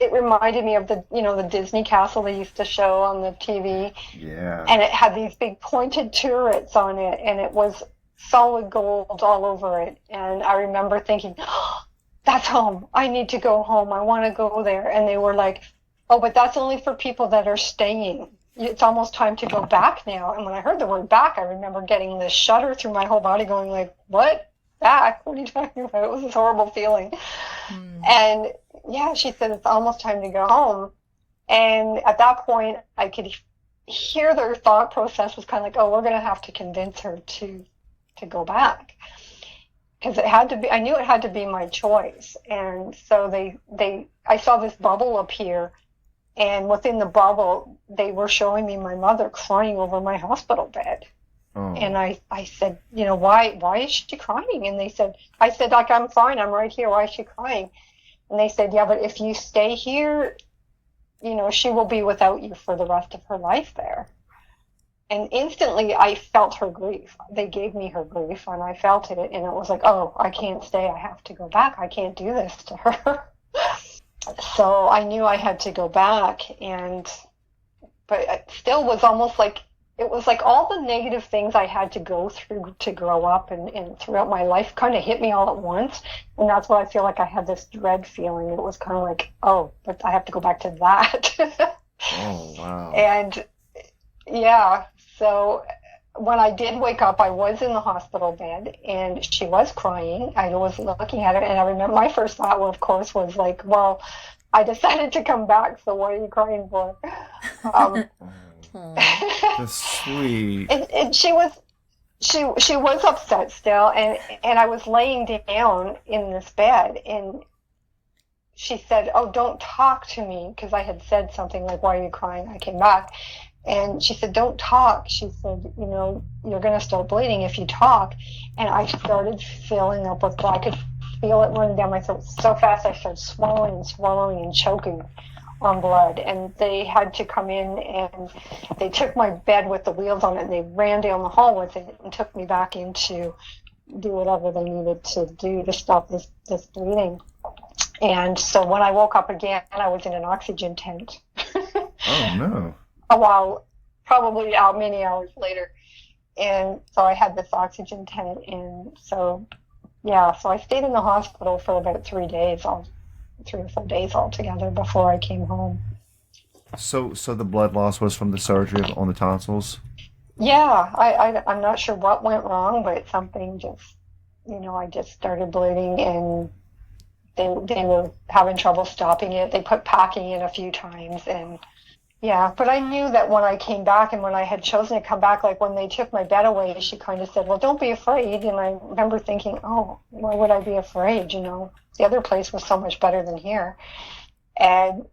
it reminded me of the Disney castle they used to show on the TV. Yeah. And it had these big pointed turrets on it, and it was solid gold all over it. And I remember thinking, oh, that's home. I need to go home. I want to go there. And they were like, oh, but that's only for people that are staying. It's almost time to go back now. And when I heard the word back, I remember getting this shudder through my whole body going like, what? Back? What are you talking about? It was this horrible feeling. And yeah, she said, it's almost time to go home. And at that point, I could hear their thought process was kind of like, oh, we're going to have to convince her to go back. Because it had to be, I knew it had to be my choice. And so I saw this bubble appear. And within the bubble, they were showing me my mother crying over my hospital bed. Oh. And I said, why is she crying? And I said, like, I'm fine. I'm right here. Why is she crying? And they said, yeah, but if you stay here, she will be without you for the rest of her life there. And instantly I felt her grief. They gave me her grief, and I felt it. And it was like, oh, I can't stay. I have to go back. I can't do this to her. So I knew I had to go back, but it still was almost like, it was like all the negative things I had to go through to grow up and throughout my life kind of hit me all at once. And that's what I feel like I had this dread feeling. It was kind of like, oh, but I have to go back to that. Oh, wow. And yeah, so when I did wake up, I was in the hospital bed, and she was crying. I was looking at her, and I remember my first thought, well, of course, was like, well, I decided to come back, so what are you crying for? That's sweet. And she was upset still, and I was laying down in this bed, and she said, "Oh, don't talk to me," because I had said something like, "Why are you crying?" I came back, and she said, "Don't talk." She said, "You're going to start bleeding if you talk." And I started filling up with blood. I could feel it running down my throat so fast. I started swallowing and choking on blood. And they had to come in, and they took my bed with the wheels on it, and they ran down the hall with it and took me back in to do whatever they needed to do to stop this bleeding. And so when I woke up again, I was in an oxygen tent. Oh, no. A while, probably many hours later. And so I had this oxygen tent. And so, so I stayed in the hospital for about 3 or 4 days altogether before I came home. So the blood loss was from the surgery on the tonsils? Yeah, I'm not sure what went wrong, but something just, I just started bleeding, and they were having trouble stopping it. They put packing in a few times, and but I knew that when I came back and when I had chosen to come back, like when they took my bed away, she kind of said, "Well, don't be afraid." And I remember thinking, "Oh, why would I be afraid? The other place was so much better than here." And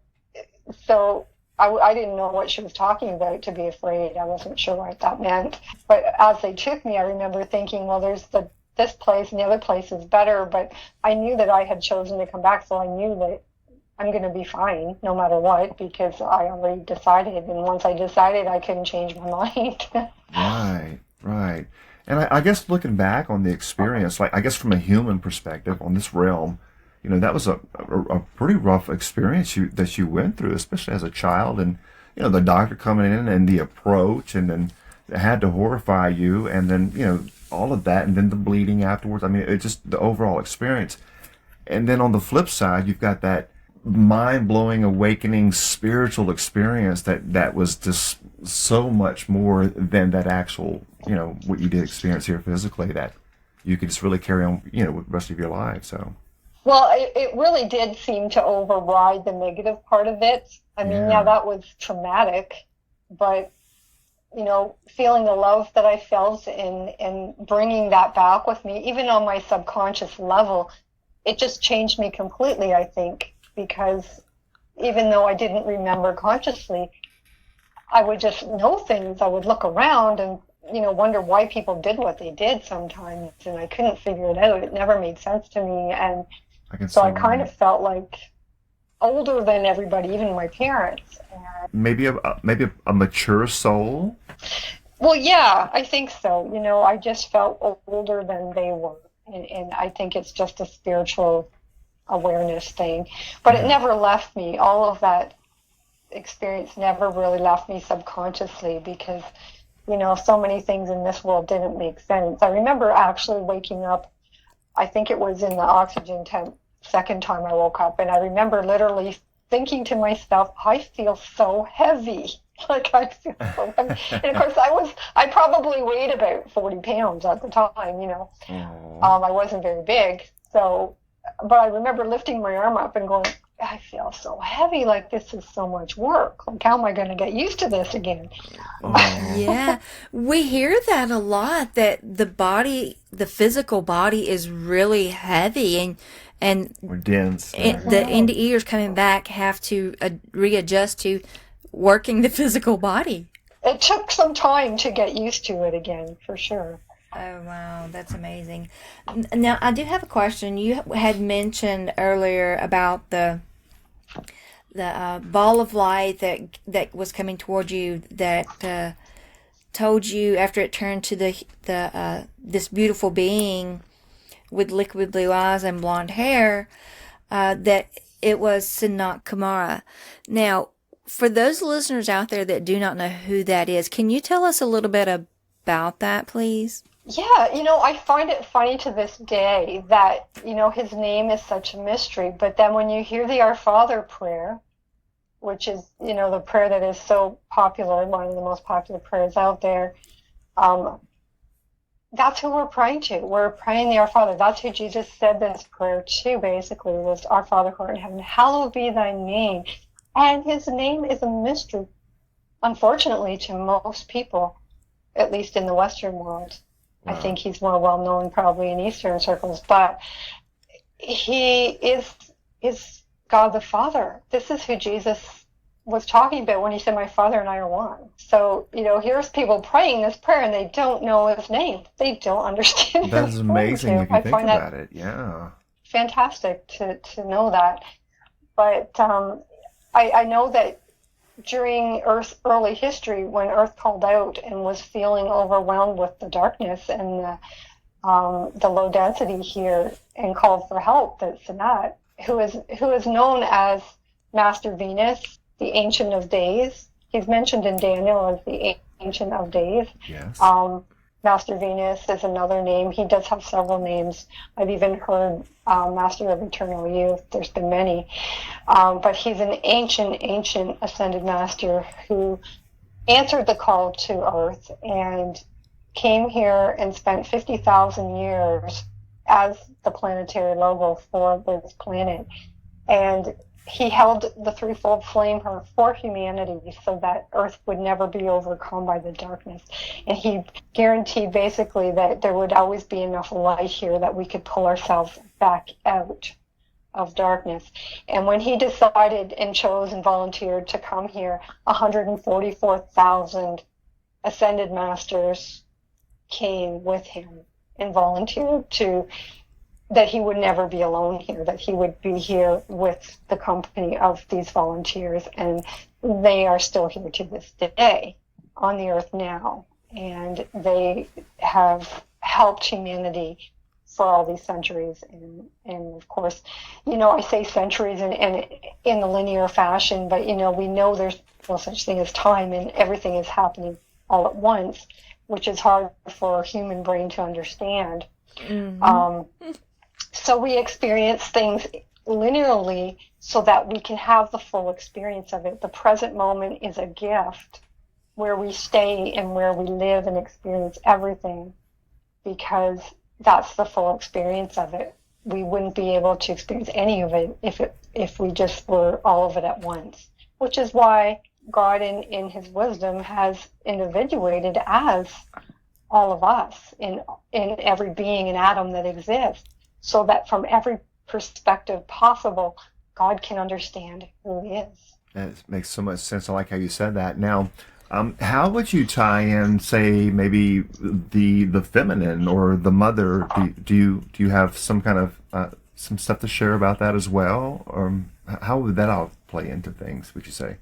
so I didn't know what she was talking about, to be afraid. I wasn't sure what that meant. But as they took me, I remember thinking, well, there's this place and the other place is better. But I knew that I had chosen to come back, so I knew that I'm going to be fine no matter what, because I already decided. And once I decided, I couldn't change my mind. Right. And I guess looking back on the experience, like I guess from a human perspective on this realm, that was a pretty rough experience that you went through, especially as a child. And, the doctor coming in and the approach, and then it had to horrify you. And then, all of that, and then the bleeding afterwards. I mean, it's just the overall experience. And then on the flip side, you've got that mind-blowing, awakening spiritual experience that was just so much more than that actual, what you did experience here physically, that you could just really carry on, with the rest of your life. So. Well, it really did seem to override the negative part of it. I mean, that was traumatic, but, feeling the love that I felt and bringing that back with me, even on my subconscious level, it just changed me completely, I think, because even though I didn't remember consciously, I would just know things. I would look around and, wonder why people did what they did sometimes, and I couldn't figure it out. It never made sense to me, and so I kind of felt like older than everybody, even my parents. And maybe a mature soul? Well, yeah, I think so. I just felt older than they were, and I think it's just a spiritual awareness thing. But it never left me. All of that experience never really left me subconsciously, because, so many things in this world didn't make sense. I remember actually waking up, I think it was in the oxygen tent, second time I woke up, and I remember literally thinking to myself, I feel so heavy. Like, I feel so heavy. And of course, I probably weighed about 40 pounds at the time, I wasn't very big. So, but I remember lifting my arm up and going, I feel so heavy, like this is so much work. Like, how am I going to get used to this again? Yeah, we hear that a lot, that the physical body is really heavy, and or dense. The NDEers coming back have to readjust to working the physical body. It took some time to get used to it again, for sure. Oh, wow, that's amazing. Now, I do have a question. You had mentioned earlier about the ball of light that was coming toward you, that told you after it turned to this beautiful being with liquid blue eyes and blonde hair, that it was Sanat Kumara. Now, for those listeners out there that do not know who that is, can you tell us a little bit about that, please? Yeah, I find it funny to this day that, his name is such a mystery, but then when you hear the Our Father prayer, which is, the prayer that is so popular, one of the most popular prayers out there, that's who we're praying to. We're praying the Our Father. That's who Jesus said this prayer to, basically, was Our Father who art in heaven, hallowed be thy name. And his name is a mystery, unfortunately, to most people, at least in the Western world. Wow. I think he's more well-known probably in Eastern circles, but he is God the Father. This is who Jesus was talking about when he said, my Father and I are one. So, here's people praying this prayer and they don't know his name. They don't understand. That is amazing if you think about it. Yeah. Fantastic to know that. But I know that during Earth's early history, when Earth called out and was feeling overwhelmed with the darkness and the low density here and called for help, that Sanat, who is known as Master Venus, the Ancient of Days. He's mentioned in Daniel as the Ancient of Days. Yes. Master Venus is another name. He does have several names. I've even heard Master of Eternal Youth. There's been many. But he's an ancient ascended master who answered the call to Earth and came here and spent 50,000 years as the planetary logo for this planet. And he held the threefold flame for humanity so that Earth would never be overcome by the darkness. And he guaranteed basically that there would always be enough light here that we could pull ourselves back out of darkness. And when he decided and chose and volunteered to come here, 144,000 ascended masters came with him and volunteered that he would never be alone here, that he would be here with the company of these volunteers. And they are still here to this day on the Earth now. And they have helped humanity for all these centuries. And of course, I say centuries and in the linear fashion, but, we know there's no such thing as time and everything is happening all at once, which is hard for a human brain to understand. Mm-hmm. So we experience things linearly so that we can have the full experience of it. The present moment is a gift where we stay and where we live and experience everything, because that's the full experience of it. We wouldn't be able to experience any of it if we just were all of it at once, which is why God in his wisdom has individuated as all of us in every being and atom that exists, so that from every perspective possible, God can understand who he is. That makes so much sense. I like how you said that. Now, how would you tie in, say, maybe the feminine or the mother? Do you have some kind of some stuff to share about that as well, or how would that all play into things? Would you say?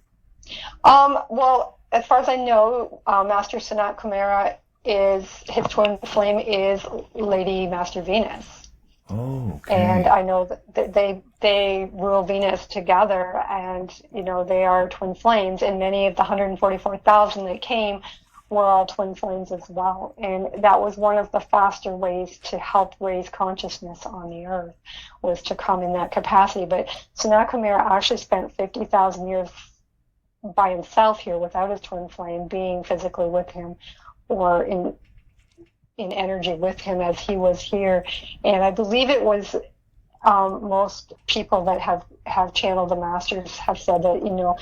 Well, as far as I know, Master Sanat Kumara his twin flame is Lady Master Venus. Oh, okay. And I know that they rule Venus together, and they are twin flames. And many of the 144,000 that came were all twin flames as well. And that was one of the faster ways to help raise consciousness on the Earth, was to come in that capacity. But Sanat Kumara actually spent 50,000 years by himself here without his twin flame, being physically with him or in energy with him as he was here. And I believe it was most people that have channeled the masters have said that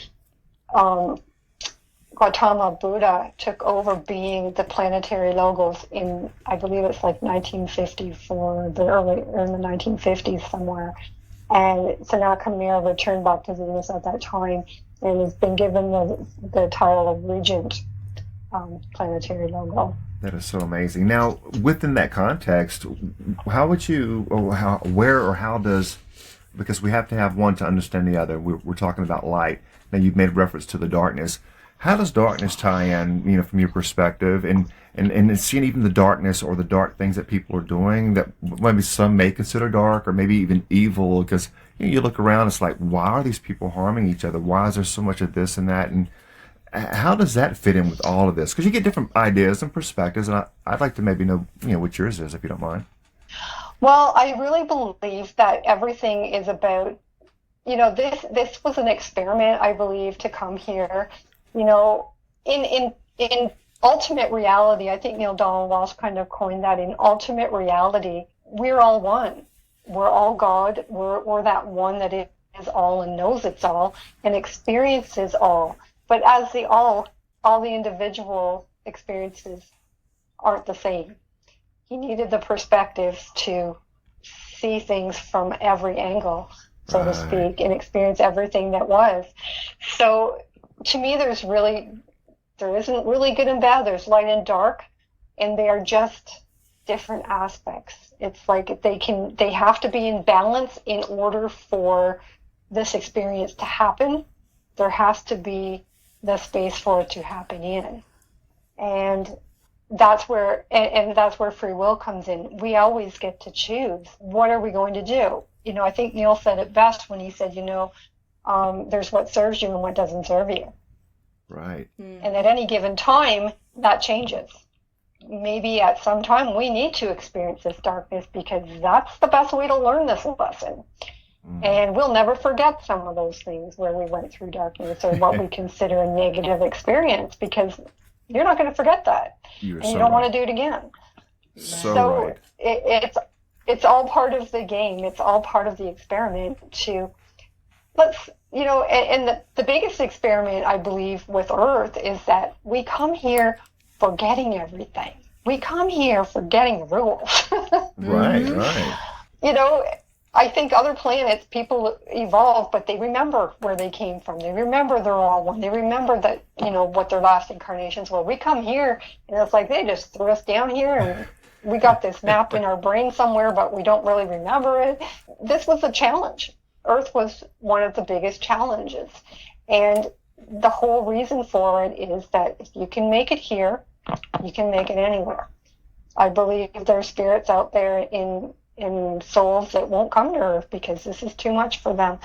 Gautama Buddha took over being the planetary logos in, I believe it's like 1954, in the 1950s somewhere. And Sanat Kumara returned back to Venus at that time and has been given the title of Regent planetary logo. That is so amazing. Now, within that context, how would you, or how does, because we have to have one to understand the other. We're talking about light. Now, you've made reference to the darkness. How does darkness tie in, from your perspective, and seeing even the darkness or the dark things that people are doing that maybe some may consider dark or maybe even evil? Because you look around, it's like, why are these people harming each other? Why is there so much of this and that? And how does that fit in with all of this? Because you get different ideas and perspectives, and I'd like to maybe know, what yours is, if you don't mind. Well, I really believe that everything is about, this was an experiment, I believe, to come here. In ultimate reality, I think Neil Donald Walsh kind of coined that. In ultimate reality, we're all one. We're all God. We're that one that is all and knows it's all and experiences all. But as all the individual experiences aren't the same. He needed the perspectives to see things from every angle so to speak, and experience everything that was. So to me, there isn't really good and bad. There's light and dark, and they are just different aspects. It's like they have to be in balance in order for this experience to happen. There has to be the space for it to happen in. And that's where free will comes in. We always get to choose. What are we going to do? I think Neil said it best when he said, there's what serves you and what doesn't serve you. Right. And at any given time, that changes. Maybe at some time we need to experience this darkness because that's the best way to learn this lesson. And we'll never forget some of those things where we went through darkness or what we consider a negative experience, because you're not going to forget that. You don't want to do it again. So right. It's all part of the game. It's all part of the experiment and the biggest experiment, I believe, with Earth is that we come here forgetting everything. We come here forgetting the rules. Right. I think other planets, people evolve, but they remember where they came from. They remember they're all one. They remember that, what their last incarnations were. We come here, and it's like they just threw us down here, and we got this map in our brain somewhere, but we don't really remember it. This was a challenge. Earth was one of the biggest challenges. And the whole reason for it is that if you can make it here, you can make it anywhere. I believe there are spirits out there in souls that won't come to Earth because this is too much for them.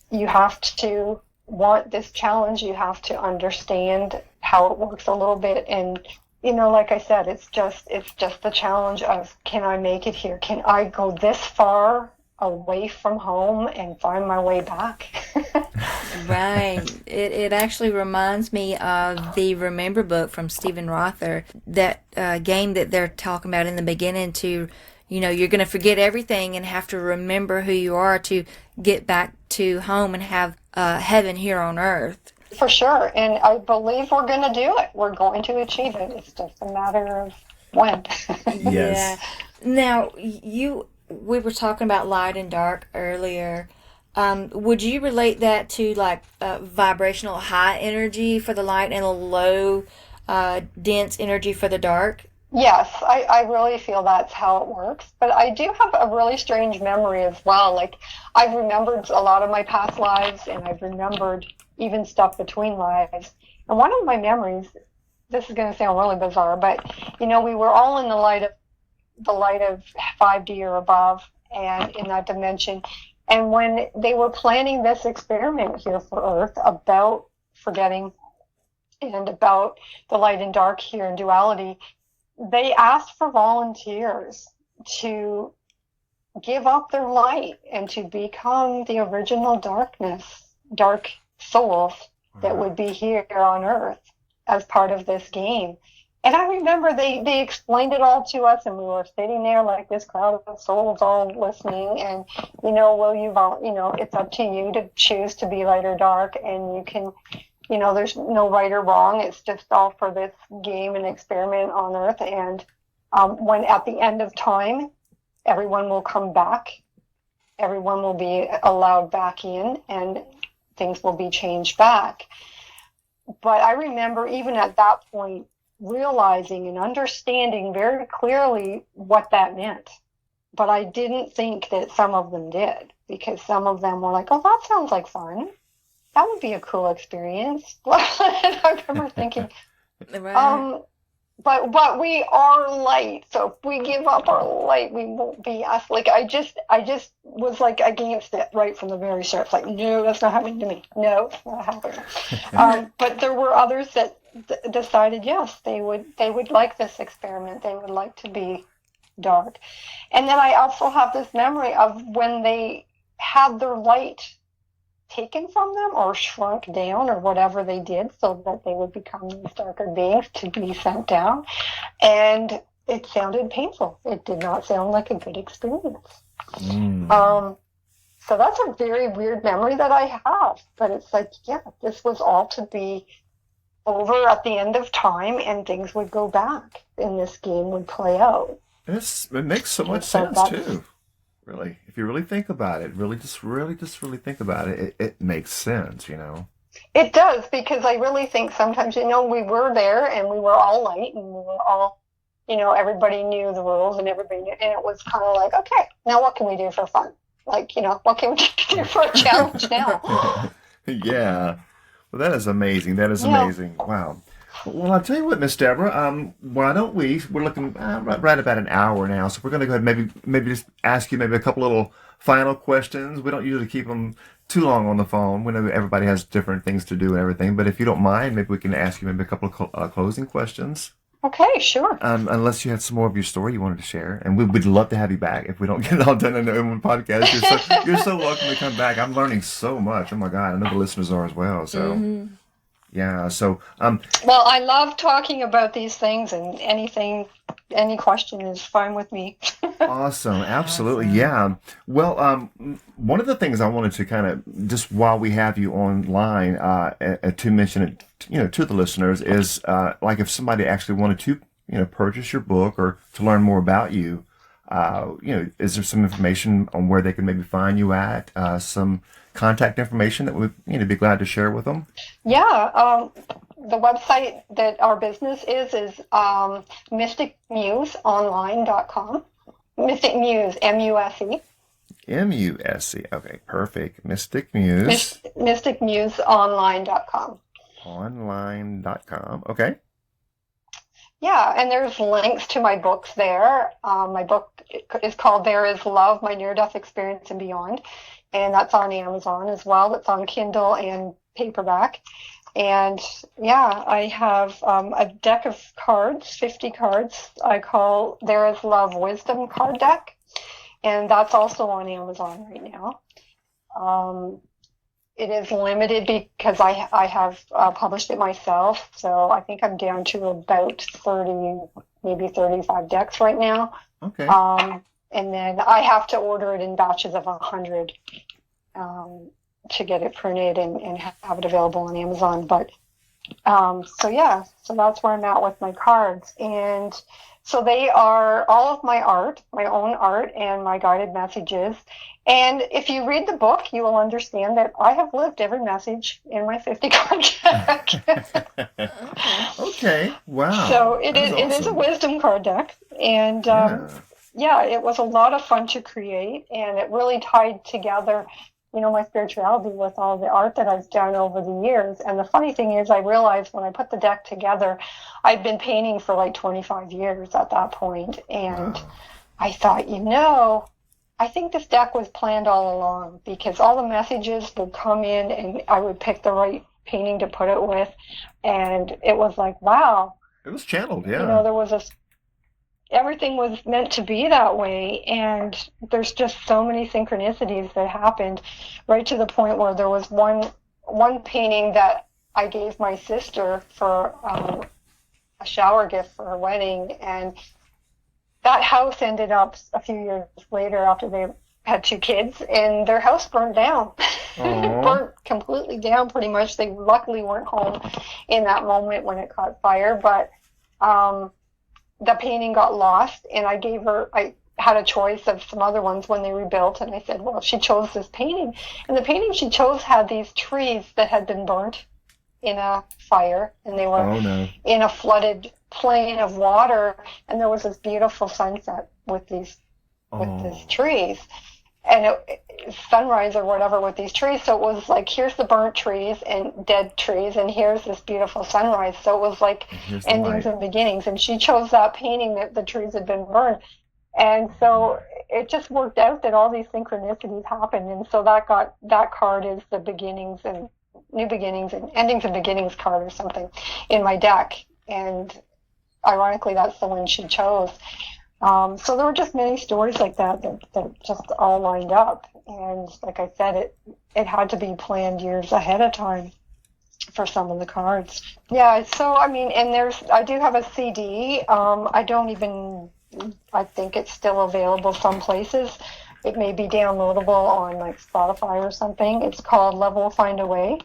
You have to want this challenge. You have to understand how it works a little bit. And, like I said, it's just the challenge of, can I make it here? Can I go this far away from home and find my way back? Right. It actually reminds me of the Remember book from Stephen Rother, that game that they're talking about in the beginning you're going to forget everything and have to remember who you are to get back to home and have heaven here on earth. For sure. And I believe we're going to do it. We're going to achieve it. It's just a matter of when. Yes. Yeah. Now, we were talking about light and dark earlier. Would you relate that to like vibrational high energy for the light and a low dense energy for the dark? Yes, I really feel that's how it works. But I do have a really strange memory as well. Like, I've remembered a lot of my past lives, and I've remembered even stuff between lives. And one of my memories, this is going to sound really bizarre, but, we were all in the light of 5D or above, and in that dimension. And when they were planning this experiment here for Earth about forgetting and about the light and dark here in duality, they asked for volunteers to give up their light and to become the original dark souls that would be here on Earth as part of this game. And I remember they explained it all to us, and we were sitting there like this crowd of souls all listening, and, it's up to you to choose to be light or dark, and you can, there's no right or wrong. It's just all for this game and experiment on Earth. And when at the end of time, everyone will come back. Everyone will be allowed back in, and things will be changed back. But I remember even at that point realizing and understanding very clearly what that meant. But I didn't think that some of them did, because some of them were like, oh, that sounds like fun. That would be a cool experience. And I remember thinking, Right. but we are light, so if we give up our light, we won't be us. Like, I just was like against it right from the very start. It's like, no, that's not happening to me. No, it's not happening. But there were others that decided, yes, they would like this experiment. They would like to be dark. And then I also have this memory of when they had their light taken from them or shrunk down or whatever they did so that they would become these darker beings to be sent down. And it sounded painful. It did not sound like a good experience. So that's a very weird memory that I have. But it's like, yeah, this was all to be over at the end of time, and things would go back and this game would play out. It makes so much sense, too. Really, if you really think about it, really think about it, it makes sense, you know. It does, because I really think sometimes, we were there and we were all light and we were all, everybody knew the rules and everybody knew, and it was kind of like, okay, now what can we do for fun? Like, what can we do for a challenge now? Yeah. Well, that is amazing. That is amazing. Wow. Well, I'll tell you what, Miss Debora. Why don't we're looking right about an hour now, so we're going to go ahead and maybe just ask you maybe a couple little final questions. We don't usually keep them too long on the phone. We know everybody has different things to do and everything, but if you don't mind, maybe we can ask you maybe a couple of closing questions. Okay, sure. Unless you had some more of your story you wanted to share, and we'd love to have you back if we don't get it all done in one podcast. You're so welcome to come back. I'm learning so much. Oh my God, I know the listeners are as well. So, yeah. So, well, I love talking about these things, and any question is fine with me. Awesome, absolutely, yeah. Well, one of the things I wanted to kind of just while we have you online to mention it, to the listeners is like if somebody actually wanted to, purchase your book or to learn more about you, is there some information on where they can maybe find you at? Some contact information that we'd be glad to share with them? Yeah, the website that our business is mysticmuseonline.com. Mystic Muse, M-U-S-E. M-U-S-E. Okay, perfect. Mystic Muse. Mysticmuseonline.com. Online.com. Okay. Yeah, and there's links to my books there. My book is called There Is Love, My Near-Death Experience and Beyond. And that's on Amazon as well. It's on Kindle and paperback. And yeah, I have a deck of cards, 50 cards, I call There Is Love Wisdom card deck. And that's also on Amazon right now. It is limited because I have published it myself. So I think I'm down to about 30, maybe 35 decks right now. Okay. And then I have to order it in batches of 100 to get it printed and have it available on Amazon. But so that's where I'm at with my cards. And so they are all of my art, my own art, and my guided messages. And if you read the book, you will understand that I have lived every message in my 50 card deck. Okay. Wow. So it is a wisdom card deck. And it was a lot of fun to create, and it really tied together, my spirituality with all the art that I've done over the years. And the funny thing is, I realized when I put the deck together, I'd been painting for like 25 years at that point. And I thought, I think this deck was planned all along, because all the messages would come in and I would pick the right painting to put it with. And it was like, wow. It was channeled, yeah. There was everything was meant to be that way, and there's just so many synchronicities that happened, right to the point where there was one painting that I gave my sister for a shower gift for her wedding, and that house ended up a few years later after they had 2 kids, and their house burned down. Burnt completely down pretty much. They luckily weren't home in that moment when it caught fire, but the painting got lost, and I had a choice of some other ones when they rebuilt, and I said, well, she chose this painting. And the painting she chose had these trees that had been burnt in a fire, and they were in a flooded plain of water, and there was this beautiful sunset with these trees. And sunrise or whatever with these trees. So it was like, here's the burnt trees and dead trees, and here's this beautiful sunrise. So it was like endings and beginnings. And she chose that painting that the trees had been burned. And so it just worked out that all these synchronicities happened. And so that card is the beginnings and new beginnings and endings and beginnings card or something in my deck. And ironically, that's the one she chose. So there were just many stories like that just all lined up. And like I said, it had to be planned years ahead of time for some of the cards. Yeah, so I mean, and I do have a CD. I think it's still available some places. It may be downloadable on like Spotify or something. It's called Love Will Find a Way.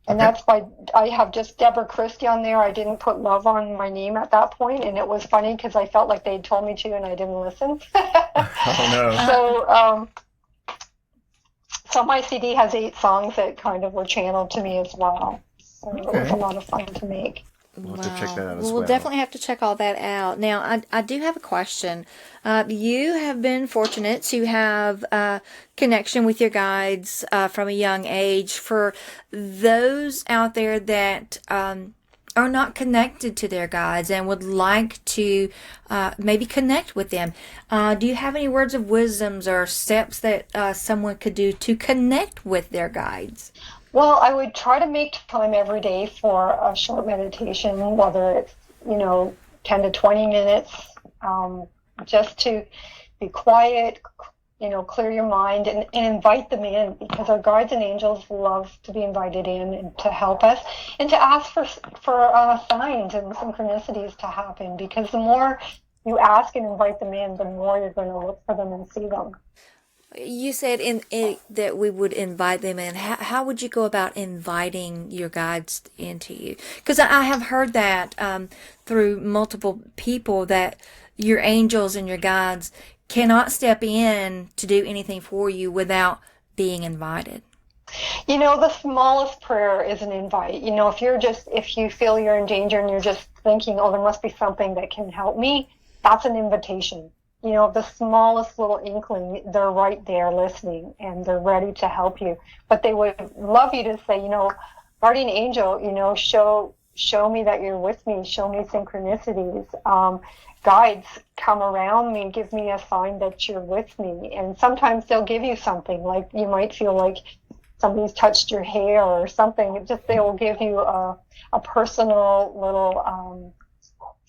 And Okay. that's why I have just Debora Christy on there. I didn't put love on my name at that point, and it was funny because I felt like they'd told me to, and I didn't listen. Oh no. So, so my CD has 8 songs that kind of were channeled to me as well. So it was a Okay. lot of fun to make. We'll have to check that out as We'll well. definitely have to check all that out. Now, I do have a question. You have been fortunate to have connection with your guides from a young age. For those out there that are not connected to their guides and would like to maybe connect with them, do you have any words of wisdoms or steps that someone could do to connect with their guides? Well, I would try to make time every day for a short meditation, whether it's, 10 to 20 minutes, just to be quiet, clear your mind and invite them in, because our guides and angels love to be invited in and to help us and to ask for signs and synchronicities to happen, because the more you ask and invite them in, the more you're going to look for them and see them. You said that we would invite them in. How would you go about inviting your guides into you? Because I have heard that through multiple people that your angels and your guides cannot step in to do anything for you without being invited. The smallest prayer is an invite. If you feel you're in danger and you're just thinking, oh, there must be something that can help me, that's an invitation. The smallest little inkling, they're right there listening and they're ready to help you. But they would love you to say, guardian angel, show me that you're with me, show me synchronicities. Guides, come around me, give me a sign that you're with me. And sometimes they'll give you something, like you might feel like somebody's touched your hair or something. They will give you a personal little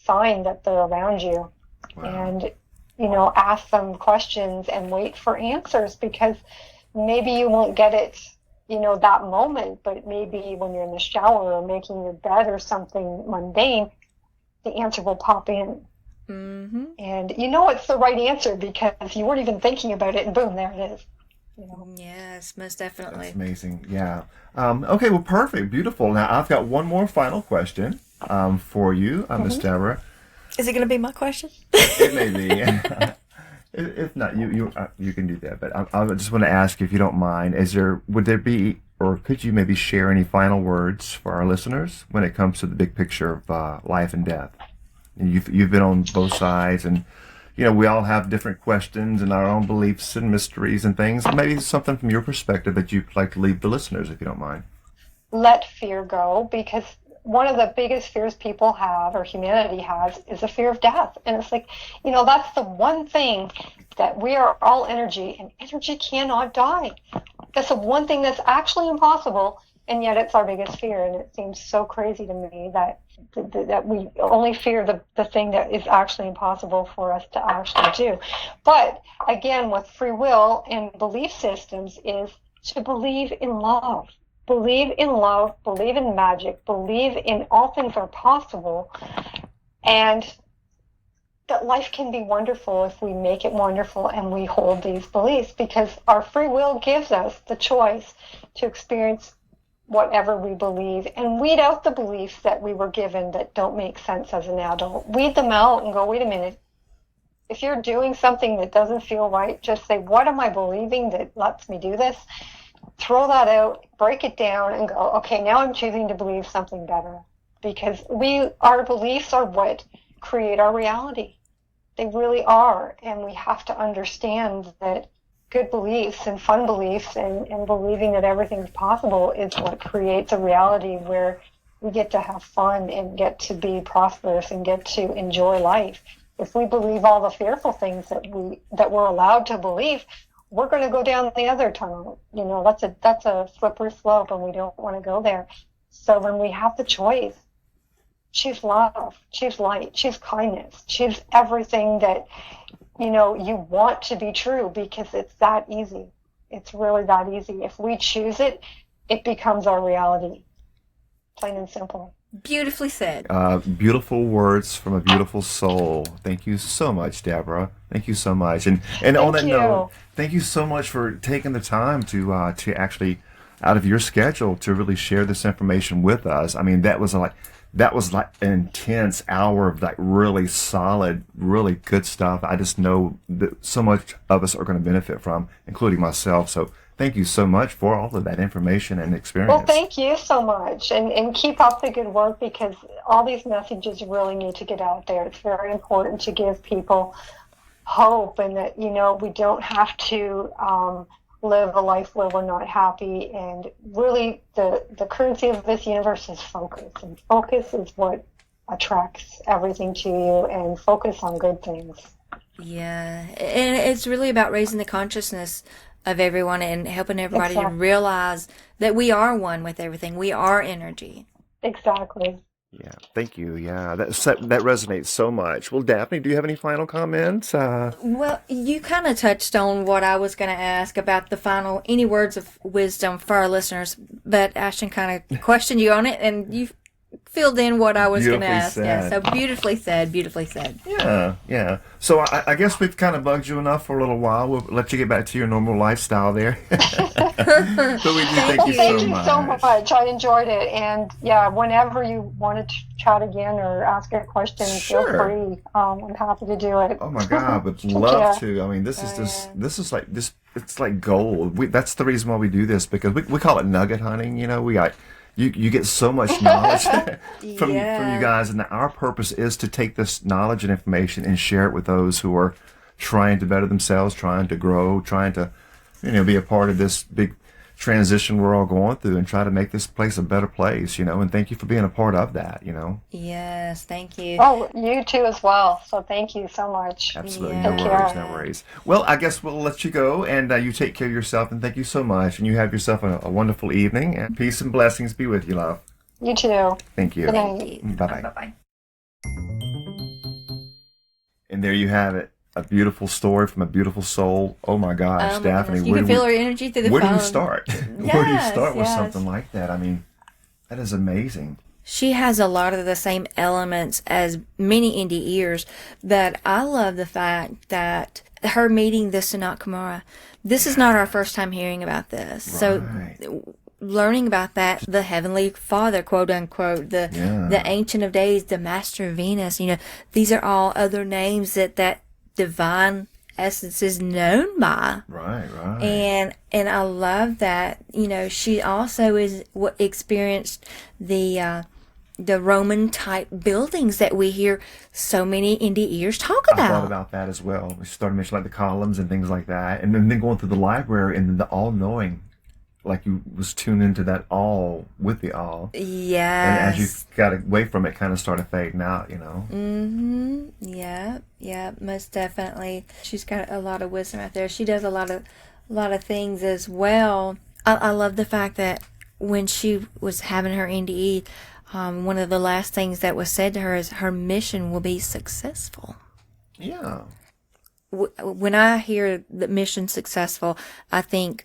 sign that they're around you. Wow. And ask them questions and wait for answers, because maybe you won't get it, that moment, but maybe when you're in the shower or making your bed or something mundane, the answer will pop in. Mm-hmm. And it's the right answer because you weren't even thinking about it, and boom, there it is. Yes, most definitely. That's amazing. Yeah. Okay, well, perfect. Beautiful. Now, I've got one more final question for you, Miss Debora. Is it going to be my question? It may be. If not, you can do that. But I just want to ask, if you don't mind, would there be, or could you maybe share any final words for our listeners when it comes to the big picture of life and death? And you've been on both sides, and we all have different questions and our own beliefs and mysteries and things. Maybe something from your perspective that you'd like to leave the listeners, if you don't mind. Let fear go, because one of the biggest fears people have, or humanity has, is the fear of death. And it's like, that's the one thing, that we are all energy, and energy cannot die. That's the one thing that's actually impossible, and yet it's our biggest fear. And it seems so crazy to me that we only fear the thing that is actually impossible for us to actually do. But again, with free will and belief systems, is to believe in love. Believe in love, believe in magic, believe in all things are possible, and that life can be wonderful if we make it wonderful and we hold these beliefs, because our free will gives us the choice to experience whatever we believe and weed out the beliefs that we were given that don't make sense as an adult. Weed them out and go, wait a minute. If you're doing something that doesn't feel right, just say, what am I believing that lets me do this? Throw that out, break it down, and go, okay, now I'm choosing to believe something better. Because our beliefs are what create our reality. They really are. And we have to understand that good beliefs and fun beliefs and believing that everything's possible is what creates a reality where we get to have fun and get to be prosperous and get to enjoy life. If we believe all the fearful things that we're allowed to believe, we're going to go down the other tunnel. That's a slippery slope, and we don't want to go there. So when we have the choice, choose love, choose light, choose kindness, choose everything that you want to be true, because it's that easy. It's really that easy. If we choose it, it becomes our reality. Plain and simple. Beautifully said. Beautiful words from a beautiful soul. Thank you so much, Debora. Thank you so much. And on that note, thank you so much for taking the time to actually out of your schedule to really share this information with us. I mean, that was like an intense hour of like really solid, really good stuff. I just know that so much of us are going to benefit from, including myself. So thank you so much for all of that information and experience. Well, thank you so much. And keep up the good work, because all these messages really need to get out there. It's very important to give people hope, and that, you know, we don't have to live a life where we're not happy. And really, the currency of this universe is focus. And focus is what attracts everything to you, and focus on good things. Yeah. And it's really about raising the consciousness of everyone and helping everybody to realize that we are one with everything. We are energy. Exactly. Yeah, thank you. Yeah, that resonates so much. Well, Daphne, do you have any final comments? Well, you kind of touched on what I was going to ask about any words of wisdom for our listeners, but Ashton kind of questioned you on it, and you filled in what I was going to ask. Yeah, so beautifully said. Yeah. So I guess we've kind of bugged you enough for a little while. We'll let you get back to your normal lifestyle there. But we do thank you so much. I enjoyed it. And yeah, whenever you want to chat again or ask a question, feel free. I'm happy to do it. Oh my God, would love to. I mean, this is like this. It's like gold. That's the reason why we do this, because we call it nugget hunting. You know, we got. You get so much knowledge from you guys, and our purpose is to take this knowledge and information and share it with those who are trying to better themselves, trying to grow, trying to, be a part of this big transition we're all going through, and try to make this place a better place, and thank you for being a part of that, Yes, thank you. Oh, you too as well. So thank you so much. Absolutely. No worries. Well, I guess we'll let you go, and you take care of yourself, and thank you so much, and you have yourself a wonderful evening, and peace and blessings be with you, love. You too. Thank you. Good night. Bye-bye. Bye-bye. And there you have it. A beautiful story from a beautiful soul. Oh my gosh, Daphne. You can feel her energy through the phone. Where do you start? Where do you start with something like that? I mean, that is amazing. She has a lot of the same elements as many NDEers, but I love the fact that her meeting the Sanat Kumara, this is not our first time hearing about this. Right. So learning about that, the Heavenly Father, quote unquote, the Ancient of Days, the Master of Venus, these are all other names that divine essence is known by. Right. And I love that, she also experienced the Roman type buildings that we hear so many NDEers talk about. I thought about that as well. We started mentioning like the columns and things like that, and then going through the library and then the all-knowing, like you was tuned into that all with the all. Yes. And as you got away from it, kind of started fading out, Mm-hmm. Yeah, most definitely. She's got a lot of wisdom out there. She does a lot of things as well. I love the fact that when she was having her NDE, one of the last things that was said to her is her mission will be successful. Yeah. When I hear the mission successful, I think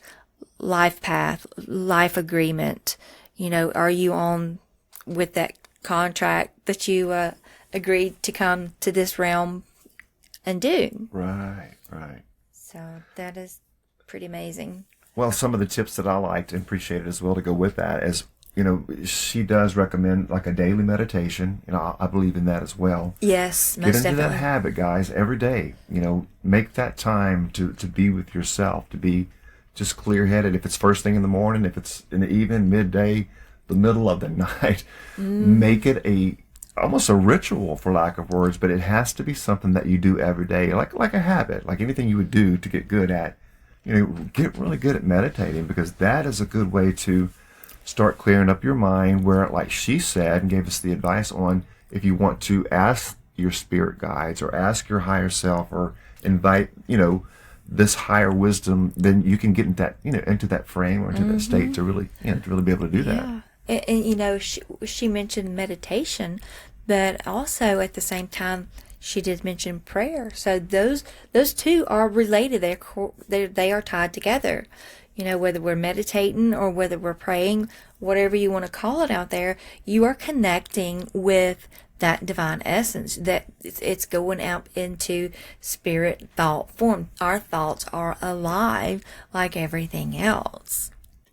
life path, life agreement. Are you on with that contract that you agreed to come to this realm and do? Right. So that is pretty amazing. Well, some of the tips that I liked and appreciated as well to go with that is, she does recommend like a daily meditation. I believe in that as well. Yes, most Get into definitely. that habit, guys, every day. Make that time to be with yourself, to be just clear-headed. If it's first thing in the morning, if it's in the evening, midday, the middle of the night, make it almost a ritual, for lack of words, but it has to be something that you do every day, like a habit, like anything you would do to get good at. Get really good at meditating, because that is a good way to start clearing up your mind, where, like she said and gave us the advice on, if you want to ask your spirit guides or ask your higher self or invite, this higher wisdom, then you can get into that frame or into that state to really be able to do that. And she mentioned meditation, but also at the same time she did mention prayer. So those two are related. They are tied together. Whether we're meditating or whether we're praying, whatever you want to call it out there, you are connecting with that divine essence, that it's going out into spirit thought form. Our thoughts are alive like everything else.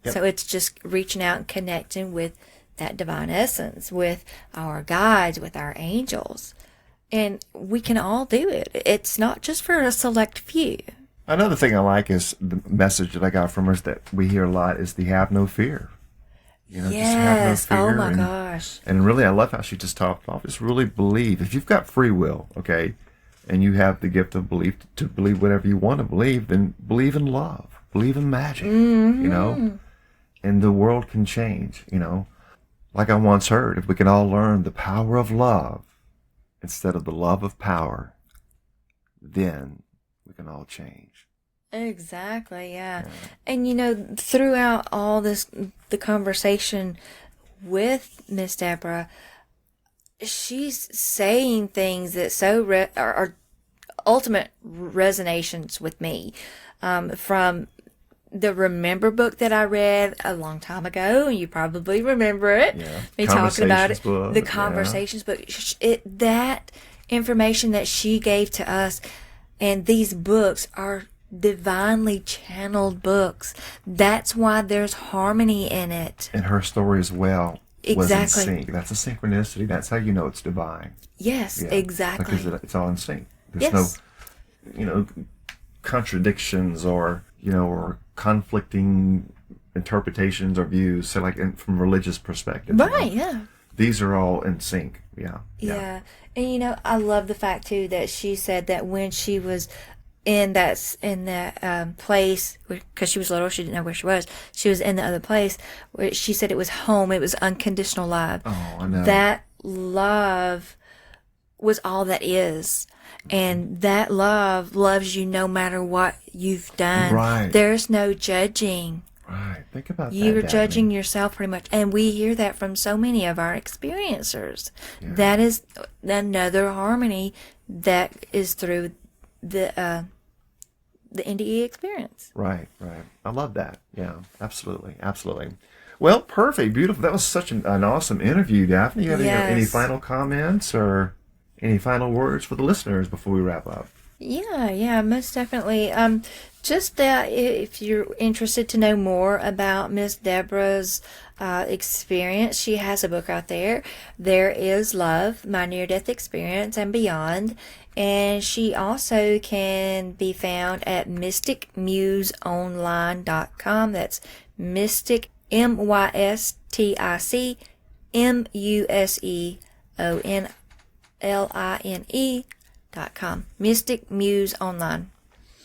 Yep. So it's just reaching out and connecting with that divine essence, with our guides, with our angels. And we can all do it. It's not just for a select few. Another thing I like is the message that I got from her is that we hear a lot is the have no fear. You know, Yes. just have no fear. Oh my and, gosh. And really, I love how she just topped off. Just really believe. If you've got free will, okay, and you have the gift of belief to believe whatever you want to believe, then believe in love. Believe in magic, you know, and the world can change, you know. Like I once heard, if we can all learn the power of love instead of the love of power, then we can all change. Exactly, yeah. And you know, throughout all this, the conversation with Miss Deborah, she's saying things that are ultimate resonations with me. From the Remember book that I read a long time ago, and you probably remember it. Yeah. Me talking about it. Book, The Conversations book. That information that she gave to us, and these books are divinely channeled books. That's why there's harmony in it. And her story as well was in Exactly. sync. That's a synchronicity. That's how you know it's divine. Yes, Yeah, exactly. Because it's all in sync. There's Yes. no, you know, contradictions or, you know, or conflicting interpretations or views. So like from religious perspective. Right, you know, yeah. these are all in sync. Yeah. Yeah. And you know, I love the fact too that she said that when she was in that place, because she was little, she didn't know where she was. She was in the other place where she said it was home. It was unconditional love. Oh, I know. That love was all that is. And that love loves you no matter what you've done. Right. There's no judging. Right. Think about that. You're Daphne. judging yourself pretty much. And we hear that from so many of our experiencers. Yeah. That is another harmony that is through the NDE experience. Right, right. I love that. Yeah, absolutely, absolutely. Well, perfect, beautiful. That was such an awesome interview, Daphne. You have any Yes. final comments or any final words for the listeners before we wrap up? Yeah, most definitely. Just that if you're interested to know more about Miss Deborah's experience, she has a book out there. There is Love, My Near-Death Experience and Beyond. And she also can be found at mysticmuseonline.com. That's Mystic, MysticMuseonline.com. Mystic Muse Online.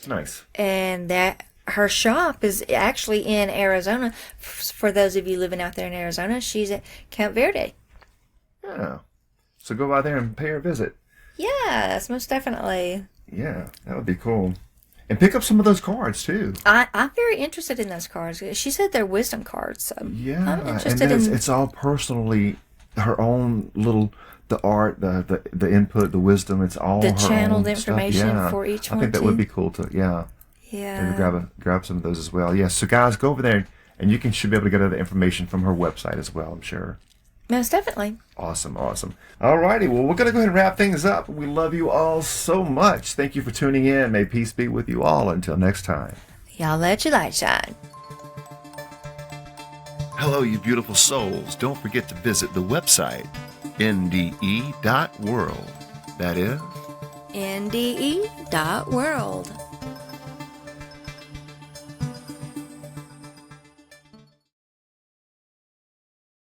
Nice. And that her shop is actually in Arizona. For those of you living out there in Arizona, she's at Camp Verde. Yeah. So go by there and pay her a visit. Yes, most definitely. Yeah, that would be cool. And pick up some of those cards too. I'm very interested in those cards. She said they're wisdom cards. So Yeah, I'm and interested then in. it's all personally her own little the art, the input, the wisdom. It's all The her channeled own stuff. information Yeah. for each I one, think that too. would be cool to maybe Yeah. grab some of those as well. Yes. So guys, go over there and you should be able to get other information from her website as well. I'm sure. Most definitely. Awesome. All righty. Well, we're going to go ahead and wrap things up. We love you all so much. Thank you for tuning in. May peace be with you all. Until next time. Y'all let your light shine. Hello, you beautiful souls. Don't forget to visit the website, NDE.world. That is NDE.world.